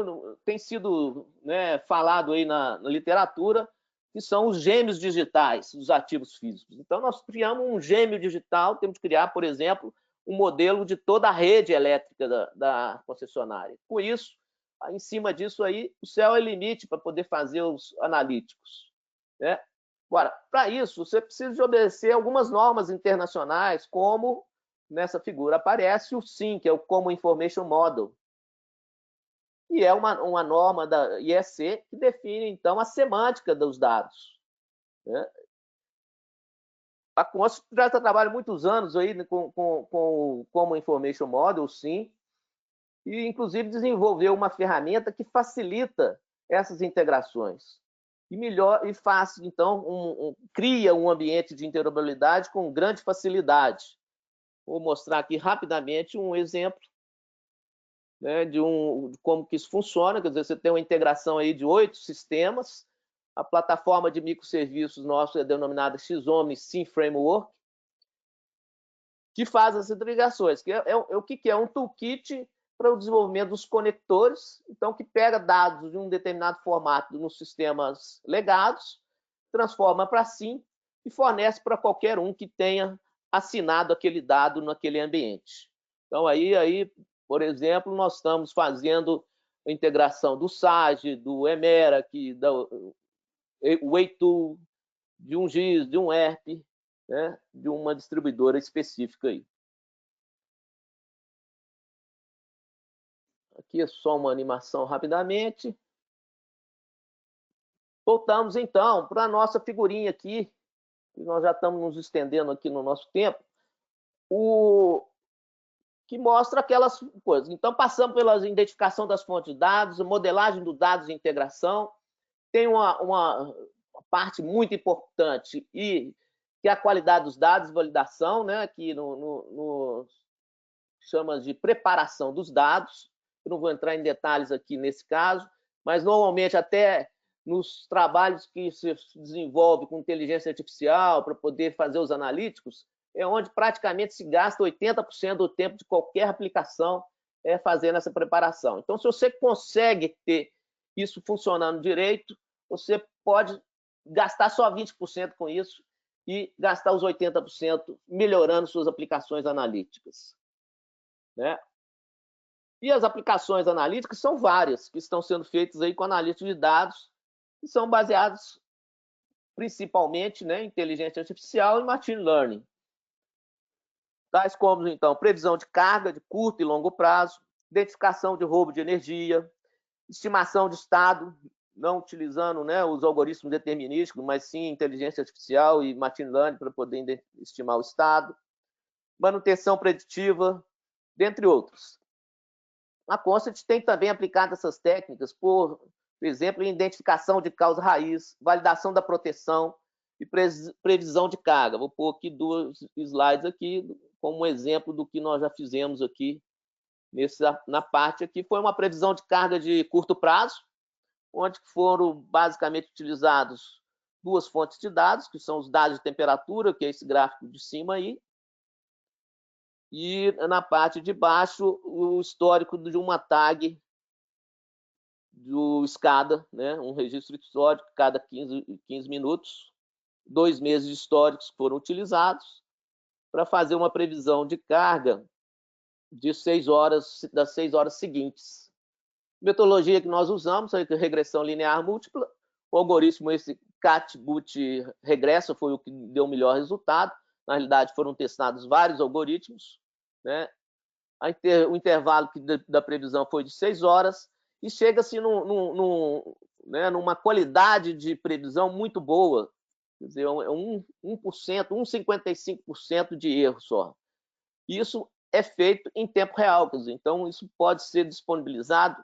tem sido, né, falado aí na literatura, que são os gêmeos digitais dos ativos físicos. Então, nós criamos um gêmeo digital, temos que criar, por exemplo, um modelo de toda a rede elétrica da concessionária. Com isso, em cima disso aí, o céu é limite para poder fazer os analíticos, né? Agora, para isso, você precisa de obedecer algumas normas internacionais, como nessa figura aparece o CIM, que é o Common Information Model, e é uma norma da IEC que define, então, a semântica dos dados, né? A Constant já trabalha muitos anos aí com o Common Information Model, o CIM, e, inclusive, desenvolveu uma ferramenta que facilita essas integrações. E faz, então, cria um ambiente de interoperabilidade com grande facilidade. Vou mostrar aqui rapidamente um exemplo, né, de como que isso funciona. Quer dizer, você tem uma integração aí de 8 sistemas. A plataforma de microserviços nossa é denominada X-Omni Sim Framework, que faz as integrações. O que é? Um toolkit para o desenvolvimento dos conectores, então, que pega dados de um determinado formato nos sistemas legados, transforma para SIM e fornece para qualquer um que tenha assinado aquele dado naquele ambiente. Então, aí, por exemplo, nós estamos fazendo a integração do SAGE, do Emera, do Waytool, de um GIS, de um ERP, né, de uma distribuidora específica aí. Aqui é só uma animação rapidamente. Voltamos, então, para a nossa figurinha aqui, que nós já estamos nos estendendo aqui no nosso tempo, que mostra aquelas coisas. Então, passamos pela identificação das fontes de dados, modelagem dos dados de integração. Tem uma parte muito importante, que é a qualidade dos dados, validação, né, que chama de preparação dos dados. Eu não vou entrar em detalhes aqui nesse caso, mas normalmente até nos trabalhos que se desenvolve com inteligência artificial para poder fazer os analíticos, é onde praticamente se gasta 80% do tempo de qualquer aplicação fazendo essa preparação. Então, se você consegue ter isso funcionando direito, você pode gastar só 20% com isso e gastar os 80% melhorando suas aplicações analíticas, né? E as aplicações analíticas são várias, que estão sendo feitas aí com analítica de dados, que são baseados principalmente, né, em inteligência artificial e machine learning. Tais como, então, previsão de carga de curto e longo prazo, identificação de roubo de energia, estimação de estado, não utilizando, né, os algoritmos determinísticos, mas sim inteligência artificial e machine learning para poder estimar o estado, manutenção preditiva, dentre outros. A Constant tem também aplicado essas técnicas, por exemplo, em identificação de causa raiz, validação da proteção e previsão de carga. Vou pôr aqui 2 slides aqui como um exemplo do que nós já fizemos aqui na parte aqui. Foi uma previsão de carga de curto prazo, onde foram basicamente utilizados 2 fontes de dados, que são os dados de temperatura, que é esse gráfico de cima aí, e na parte de baixo o histórico de uma tag do SCADA, né? Um registro histórico cada 15 minutos, 2 meses históricos foram utilizados para fazer uma previsão de carga de 6 horas, das 6 horas seguintes. Metodologia que nós usamos é a regressão linear múltipla. O algoritmo, esse CAT-BUT regressa, foi o que deu o melhor resultado. Na realidade, foram testados vários algoritmos, né? O intervalo da previsão foi de 6 horas e chega-se né, numa qualidade de previsão muito boa. Quer dizer, é 1%, 1,55% de erro só. Isso é feito em tempo real, quer dizer, então isso pode ser disponibilizado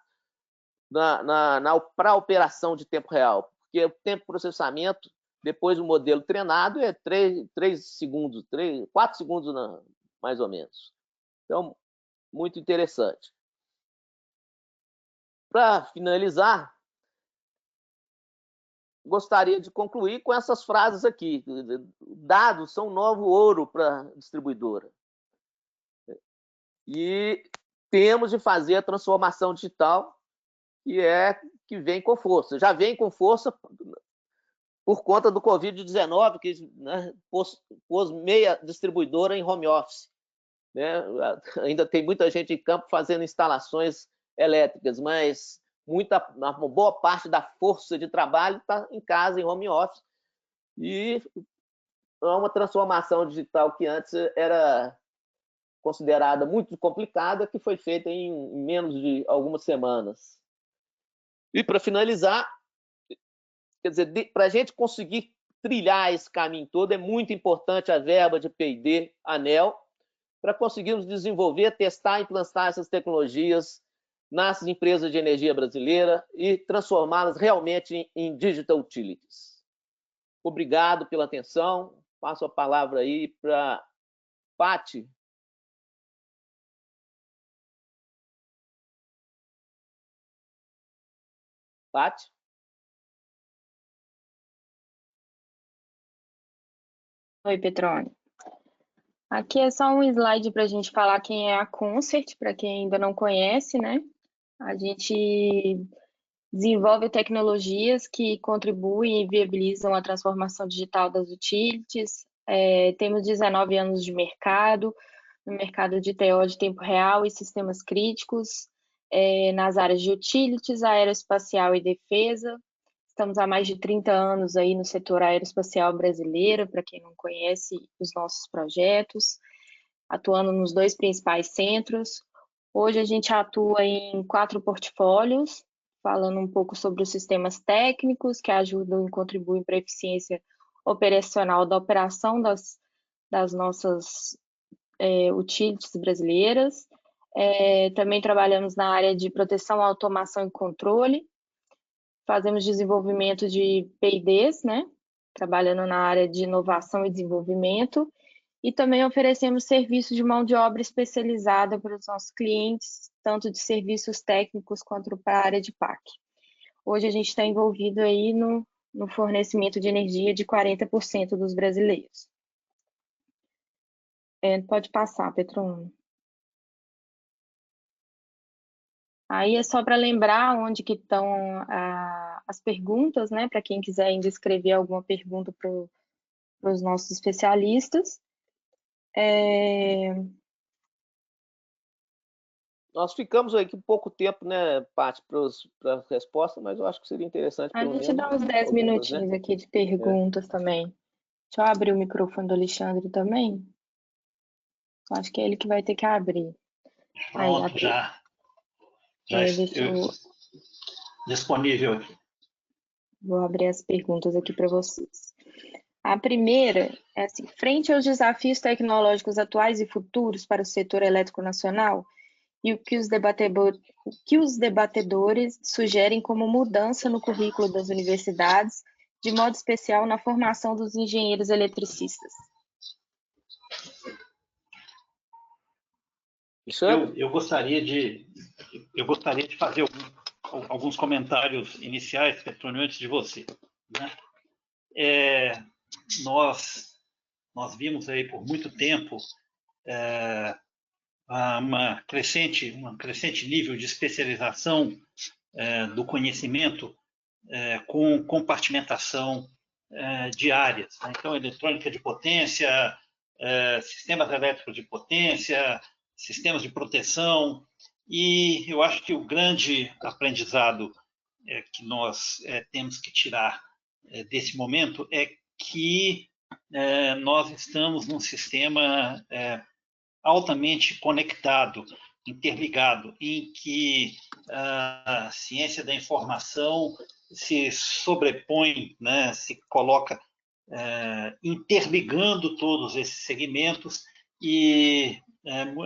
para a operação de tempo real, porque o tempo de processamento depois do modelo treinado, é 3 segundos, 4 segundos mais ou menos. Então, muito interessante. Para finalizar, gostaria de concluir com essas frases aqui. Dados são novo ouro para a distribuidora. E temos de fazer a transformação digital, que vem com força. Já vem com força por conta do Covid-19, que, né, pôs meia distribuidora em home office. Né? Ainda tem muita gente em campo fazendo instalações elétricas, mas uma boa parte da força de trabalho está em casa, em home office. E é uma transformação digital que antes era considerada muito complicada, que foi feita em menos de algumas semanas. E, para finalizar, quer dizer, para a gente conseguir trilhar esse caminho todo, é muito importante a verba de P&D, ANEEL, para conseguirmos desenvolver, testar e implantar essas tecnologias nas empresas de energia brasileira e transformá-las realmente em digital utilities. Obrigado pela atenção. Passo a palavra aí para Paty. Paty? Oi, Petrone. Aqui é só um slide para a gente falar quem é a Concert, para quem ainda não conhece, né? A gente desenvolve tecnologias que contribuem e viabilizam a transformação digital das utilities. Temos 19 anos de mercado, no mercado de TO de tempo real e sistemas críticos, nas áreas de utilities, aeroespacial e defesa. Estamos há mais de 30 anos aí no setor aeroespacial brasileiro, para quem não conhece os nossos projetos, atuando nos 2 principais centros. Hoje a gente atua em 4 portfólios, falando um pouco sobre os sistemas técnicos que ajudam e contribuem para a eficiência operacional da operação das nossas utilities brasileiras. Também trabalhamos na área de proteção, automação e controle. Fazemos desenvolvimento de P&Ds, né? Trabalhando na área de inovação e desenvolvimento. E também oferecemos serviços de mão de obra especializada para os nossos clientes, tanto de serviços técnicos quanto para a área de PAC. Hoje a gente está envolvido aí no fornecimento de energia de 40% dos brasileiros. Pode passar, Petrone. Aí é só para lembrar onde que estão as perguntas, né? Para quem quiser ainda escrever alguma pergunta para os nossos especialistas. Nós ficamos aqui pouco tempo, né, Paty, para a resposta, mas eu acho que seria interessante. A gente dá uns 10 minutinhos, né, aqui de perguntas também. Deixa eu abrir o microfone do Alexandre também. Acho que é ele que vai ter que abrir. Pronto, já disponível aqui. Vou abrir as perguntas aqui para vocês. A primeira é assim: frente aos desafios tecnológicos atuais e futuros para o setor elétrico nacional, e o que os debatedores sugerem como mudança no currículo das universidades, de modo especial na formação dos engenheiros eletricistas? Eu gostaria de fazer alguns comentários iniciais, Petrone, antes de você. Né? Nós vimos aí por muito tempo uma crescente nível de especialização do conhecimento com compartimentação de áreas. Né? Então, eletrônica de potência, sistemas elétricos de potência, sistemas de proteção, e eu acho que o grande aprendizado que nós temos que tirar desse momento é que nós estamos num sistema altamente conectado, interligado, em que a ciência da informação se sobrepõe, né, se coloca interligando todos esses segmentos, e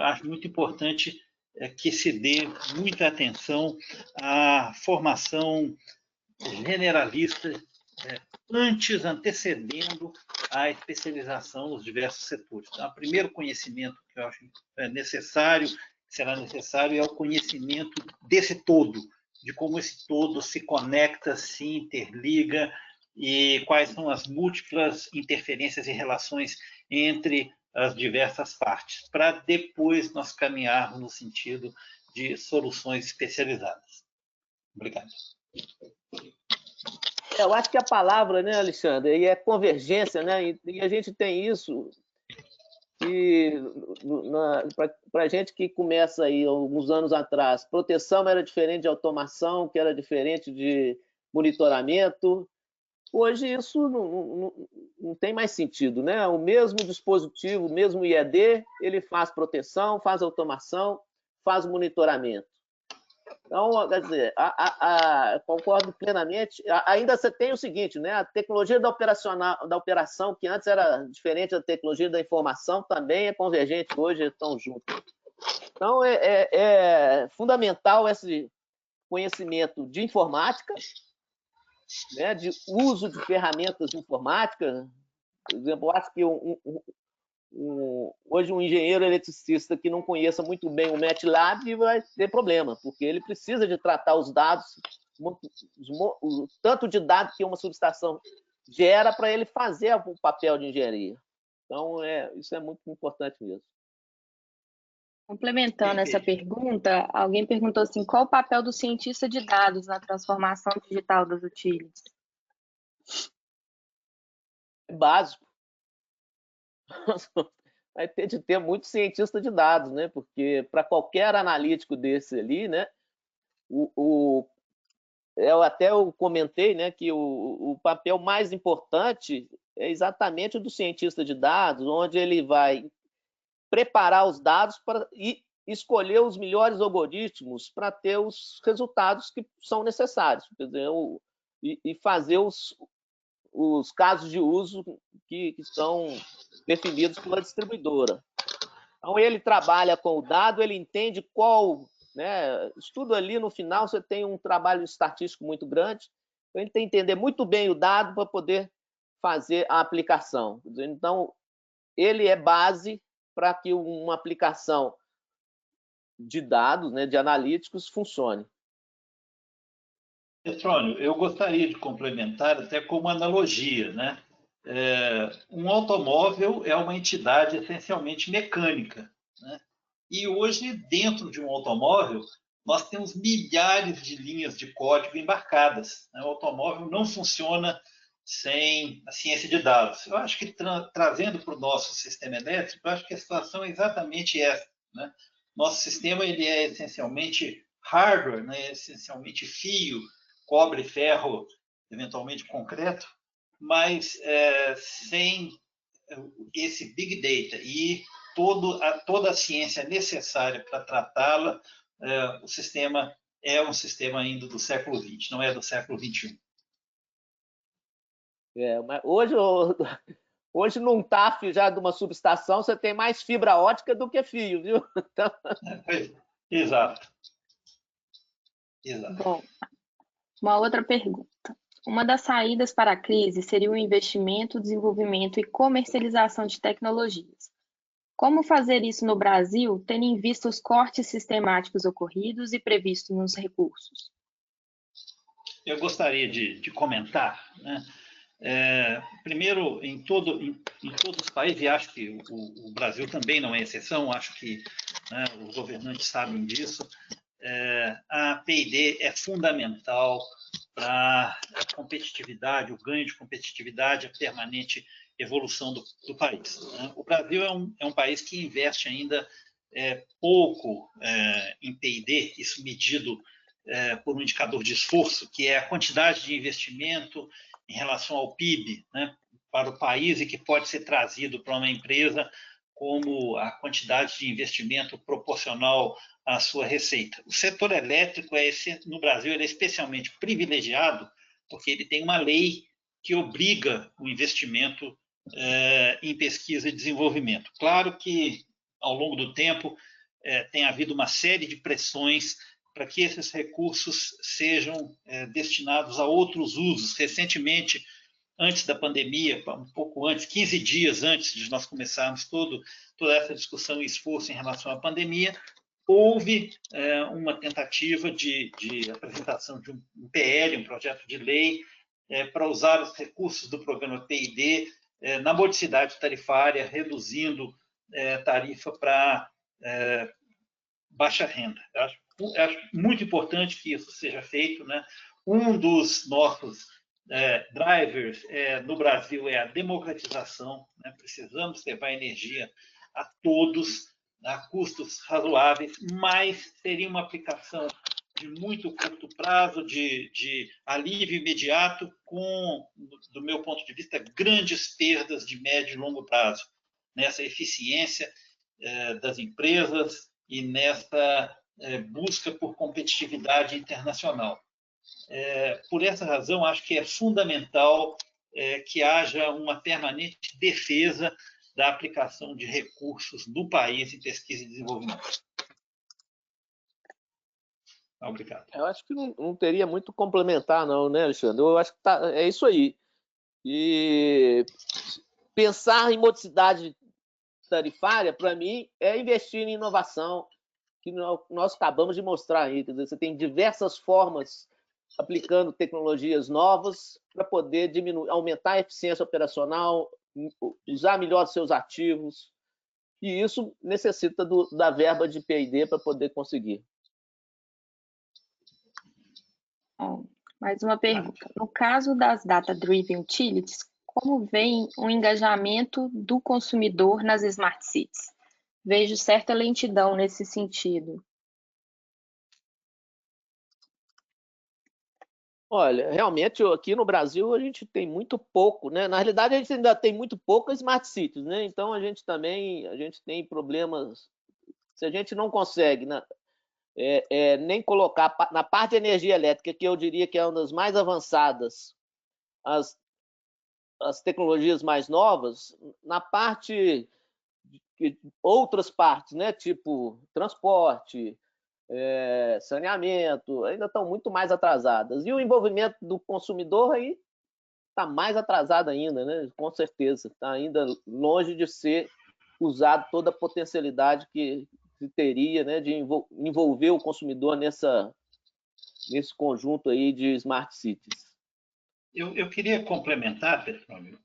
acho muito importante que se dê muita atenção à formação generalista antecedendo a especialização nos diversos setores. Então, o primeiro conhecimento que eu acho necessário, será necessário, é o conhecimento desse todo, de como esse todo se conecta, se interliga e quais são as múltiplas interferências e relações entre as diversas partes, para depois nós caminharmos no sentido de soluções especializadas. Obrigado. Eu acho que a palavra, né, Alexandre, é convergência, né? E a gente tem isso para a gente que começa aí alguns anos atrás, proteção era diferente de automação, que era diferente de monitoramento. Hoje isso não tem mais sentido, né? O mesmo dispositivo, o mesmo IED, ele faz proteção, faz automação, faz monitoramento. Então, quer dizer, concordo plenamente. Ainda você tem o seguinte, né? A tecnologia da operação, que antes era diferente da tecnologia da informação, também é convergente hoje, estão juntos. Então, é fundamental esse conhecimento de informática, né? De uso de ferramentas informáticas. Por exemplo, eu acho que hoje um engenheiro eletricista que não conheça muito bem o MATLAB vai ter problema, porque ele precisa de tratar os dados, o tanto de dados que uma subestação gera para ele fazer o papel de engenharia. Então, isso é muito importante mesmo. Complementando essa pergunta, alguém perguntou assim, qual o papel do cientista de dados na transformação digital das utilities? É básico. Vai ter de ter muito cientista de dados, né? Porque para qualquer analítico desse ali, né? Eu comentei, né, que o papel mais importante é exatamente o do cientista de dados, onde ele vai preparar os dados e escolher os melhores algoritmos para ter os resultados que são necessários, quer dizer, e fazer os casos de uso que são definidos pela distribuidora. Então, ele trabalha com o dado, ele entende qual, né? Tudo ali no final você tem um trabalho estatístico muito grande, então ele tem que entender muito bem o dado para poder fazer a aplicação. Então, ele é base para que uma aplicação de dados, né, de analíticos, funcione. Petrônio, eu gostaria de complementar até com uma analogia, né? Um automóvel é uma entidade essencialmente mecânica, né? E hoje, dentro de um automóvel, nós temos milhares de linhas de código embarcadas, né? O automóvel não funciona sem a ciência de dados. Eu acho que, trazendo para o nosso sistema elétrico, eu acho que a situação é exatamente essa, né? Nosso sistema ele é essencialmente hardware, né? Essencialmente fio, cobre, ferro, eventualmente concreto, mas sem esse big data e toda a ciência necessária para tratá-la, o sistema é um sistema ainda do século XX, não é do século XXI. Mas hoje num TAF já de uma subestação, você tem mais fibra ótica do que fio, viu? Então... Exato. Bom, uma outra pergunta. Uma das saídas para a crise seria o investimento, desenvolvimento e comercialização de tecnologias. Como fazer isso no Brasil, tendo em vista os cortes sistemáticos ocorridos e previstos nos recursos? Eu gostaria de comentar, né? Primeiro, em todos os países, e acho que o Brasil também não é exceção, acho que, né, os governantes sabem disso, a P&D é fundamental para a competitividade, o ganho de competitividade, a permanente evolução do país, né? O Brasil é um país que investe ainda pouco em P&D, isso medido por um indicador de esforço, que é a quantidade de investimento em relação ao PIB, né, para o país, e que pode ser trazido para uma empresa como a quantidade de investimento proporcional à sua receita. O setor elétrico, no Brasil, ele é especialmente privilegiado porque ele tem uma lei que obriga o investimento em pesquisa e desenvolvimento. Claro que, ao longo do tempo, tem havido uma série de pressões para que esses recursos sejam destinados a outros usos. Recentemente, antes da pandemia, um pouco antes, 15 dias antes de nós começarmos toda essa discussão e esforço em relação à pandemia, houve uma tentativa de apresentação de um PL, um projeto de lei, para usar os recursos do programa PID na modicidade tarifária, reduzindo tarifa para baixa renda. Eu acho muito importante que isso seja feito, né? Um dos nossos drivers no Brasil é a democratização, né? Precisamos levar energia a todos, a custos razoáveis, mas seria uma aplicação de muito curto prazo, de alívio imediato, com, do meu ponto de vista, grandes perdas de médio e longo prazo, nessa eficiência das empresas e nessa busca por competitividade internacional. Por essa razão, acho que é fundamental que haja uma permanente defesa da aplicação de recursos no país em pesquisa e desenvolvimento. Obrigado. Eu acho que não teria muito complementar, não, né, Alexandre? Eu acho que é isso aí. E pensar em modicidade tarifária, para mim, é investir em inovação, que nós acabamos de mostrar aí. Quer dizer, você tem diversas formas aplicando tecnologias novas para poder aumentar a eficiência operacional, usar melhor os seus ativos, e isso necessita da verba de P&D para poder conseguir. Mais uma pergunta. No caso das Data-Driven Utilities, como vem o engajamento do consumidor nas Smart Cities? Vejo certa lentidão nesse sentido. Olha, realmente aqui no Brasil a gente tem muito pouco, né? Na realidade a gente ainda tem muito pouco Smart Cities, né? Então a gente tem problemas. Se a gente não consegue, né, nem colocar na parte de energia elétrica, que eu diria que é uma das mais avançadas, as tecnologias mais novas, na parte outras partes, né? Tipo transporte, saneamento, ainda estão muito mais atrasadas. E o envolvimento do consumidor aí está mais atrasado ainda, né? Com certeza. Está ainda longe de ser usado toda a potencialidade que teria, né, de envolver o consumidor nesse conjunto aí de Smart Cities. Eu queria complementar, Petrônio,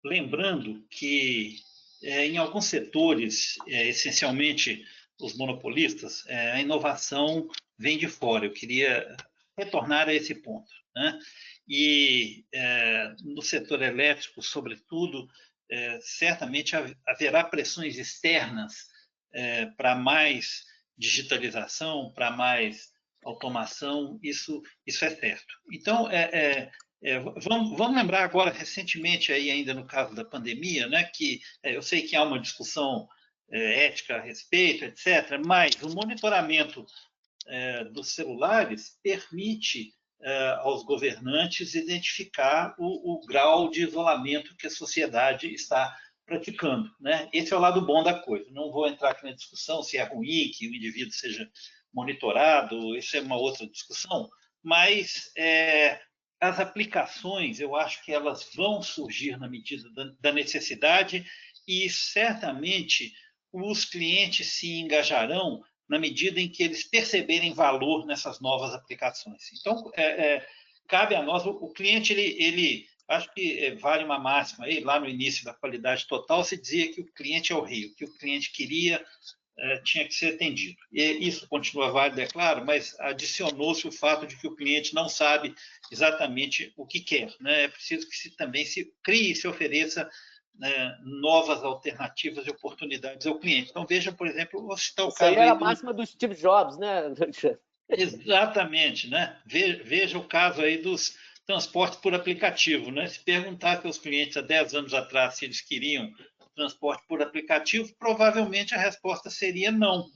lembrando que em alguns setores, essencialmente os monopolistas, a inovação vem de fora. Eu queria retornar a esse ponto, né? E no setor elétrico, sobretudo, certamente haverá pressões externas para mais digitalização, para mais automação, isso é certo. Então, vamos lembrar agora, recentemente, aí ainda no caso da pandemia, né, que eu sei que há uma discussão ética a respeito, etc., mas o monitoramento dos celulares permite aos governantes identificar o grau de isolamento que a sociedade está praticando, né? Esse é o lado bom da coisa. Não vou entrar aqui na discussão se é ruim que o indivíduo seja monitorado, isso é uma outra discussão, mas as aplicações, eu acho que elas vão surgir na medida da necessidade e certamente os clientes se engajarão na medida em que eles perceberem valor nessas novas aplicações. Então, cabe a nós, o cliente, ele acho que vale uma máxima aí, lá no início da qualidade total, se dizia que o cliente é o rei, o que o cliente queria tinha que ser atendido. E isso continua válido, é claro, mas adicionou-se o fato de que o cliente não sabe exatamente o que quer, né? É preciso que também se crie e se ofereça novas alternativas e oportunidades ao cliente. Então, veja, por exemplo, vou citar o Isso caso... aí era a máxima do Steve Jobs, né? Exatamente, né? Veja o caso aí dos transportes por aplicativo, né? Se perguntasse aos clientes há 10 anos atrás se eles queriam transporte por aplicativo, provavelmente a resposta seria não,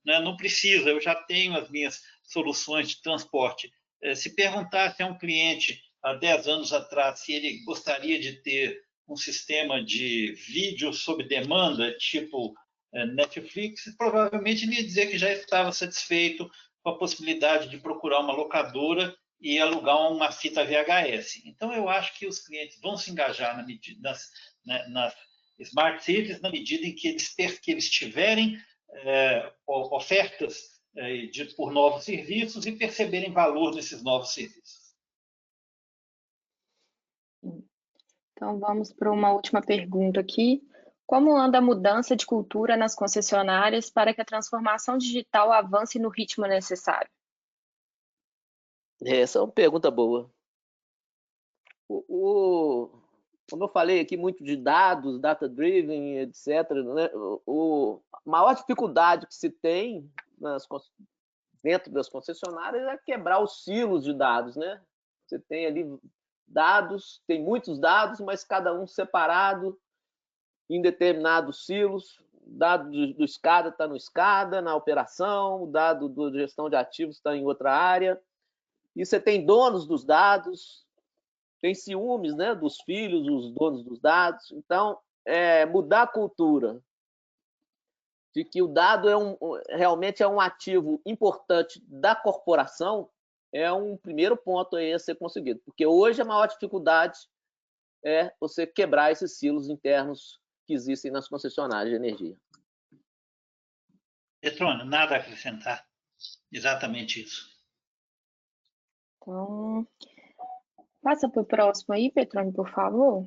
né? Não precisa, eu já tenho as minhas soluções de transporte. Se perguntasse a um cliente há 10 anos atrás se ele gostaria de ter um sistema de vídeo sob demanda, tipo Netflix, provavelmente ele ia dizer que já estava satisfeito com a possibilidade de procurar uma locadora e alugar uma fita VHS. Então, eu acho que os clientes vão se engajar nas Smart Cities na medida em que eles tiverem ofertas por novos serviços e perceberem valor nesses novos serviços. Então, vamos para uma última pergunta aqui. Como anda a mudança de cultura nas concessionárias para que a transformação digital avance no ritmo necessário? Essa é uma pergunta boa. Como eu falei aqui muito de dados, data-driven, etc., né? A maior dificuldade que se tem dentro das concessionárias é quebrar os silos de dados, né? Você tem ali dados, tem muitos dados, mas cada um separado em determinados silos. O dado do SCADA está no SCADA, na operação, o dado da gestão de ativos está em outra área. E você tem donos dos dados, tem ciúmes, né, dos filhos, dos donos dos dados. Então, mudar a cultura de que o dado realmente é um ativo importante da corporação é um primeiro ponto aí a ser conseguido. Porque hoje a maior dificuldade é você quebrar esses silos internos que existem nas concessionárias de energia. Petrônio, nada a acrescentar. Exatamente isso. Então, passa para o próximo aí, Petrônio, por favor.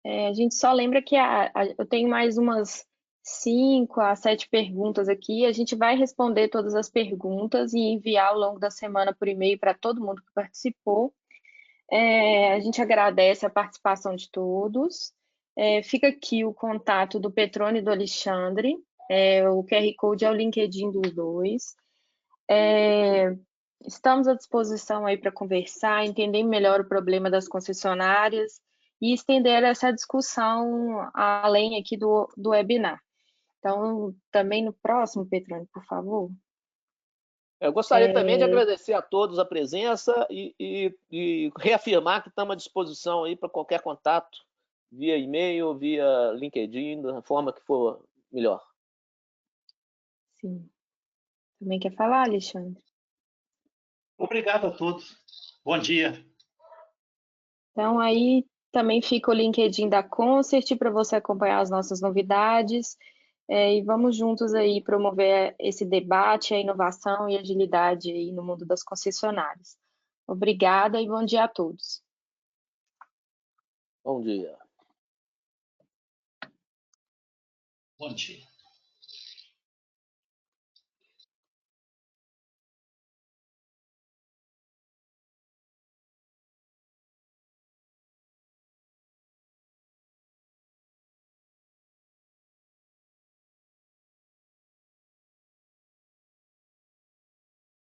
A gente só lembra que eu tenho mais umas 5 a 7 perguntas aqui. A gente vai responder todas as perguntas e enviar ao longo da semana por e-mail para todo mundo que participou. A gente agradece a participação de todos. Fica aqui o contato do Petrônio e do Alexandre. O QR Code é o LinkedIn dos dois. Estamos à disposição aí para conversar, entender melhor o problema das concessionárias e estender essa discussão além aqui do webinar. Então, também no próximo, Petrônio, por favor. Eu gostaria também de agradecer a todos a presença e reafirmar que estamos à disposição aí para qualquer contato, via e-mail, via LinkedIn, da forma que for melhor. Sim. Também quer falar, Alexandre? Obrigado a todos. Bom dia. Então, aí também fica o LinkedIn da Concert para você acompanhar as nossas novidades. E vamos juntos aí promover esse debate, a inovação e agilidade aí no mundo das concessionárias. Obrigada e bom dia a todos. Bom dia. Bom dia.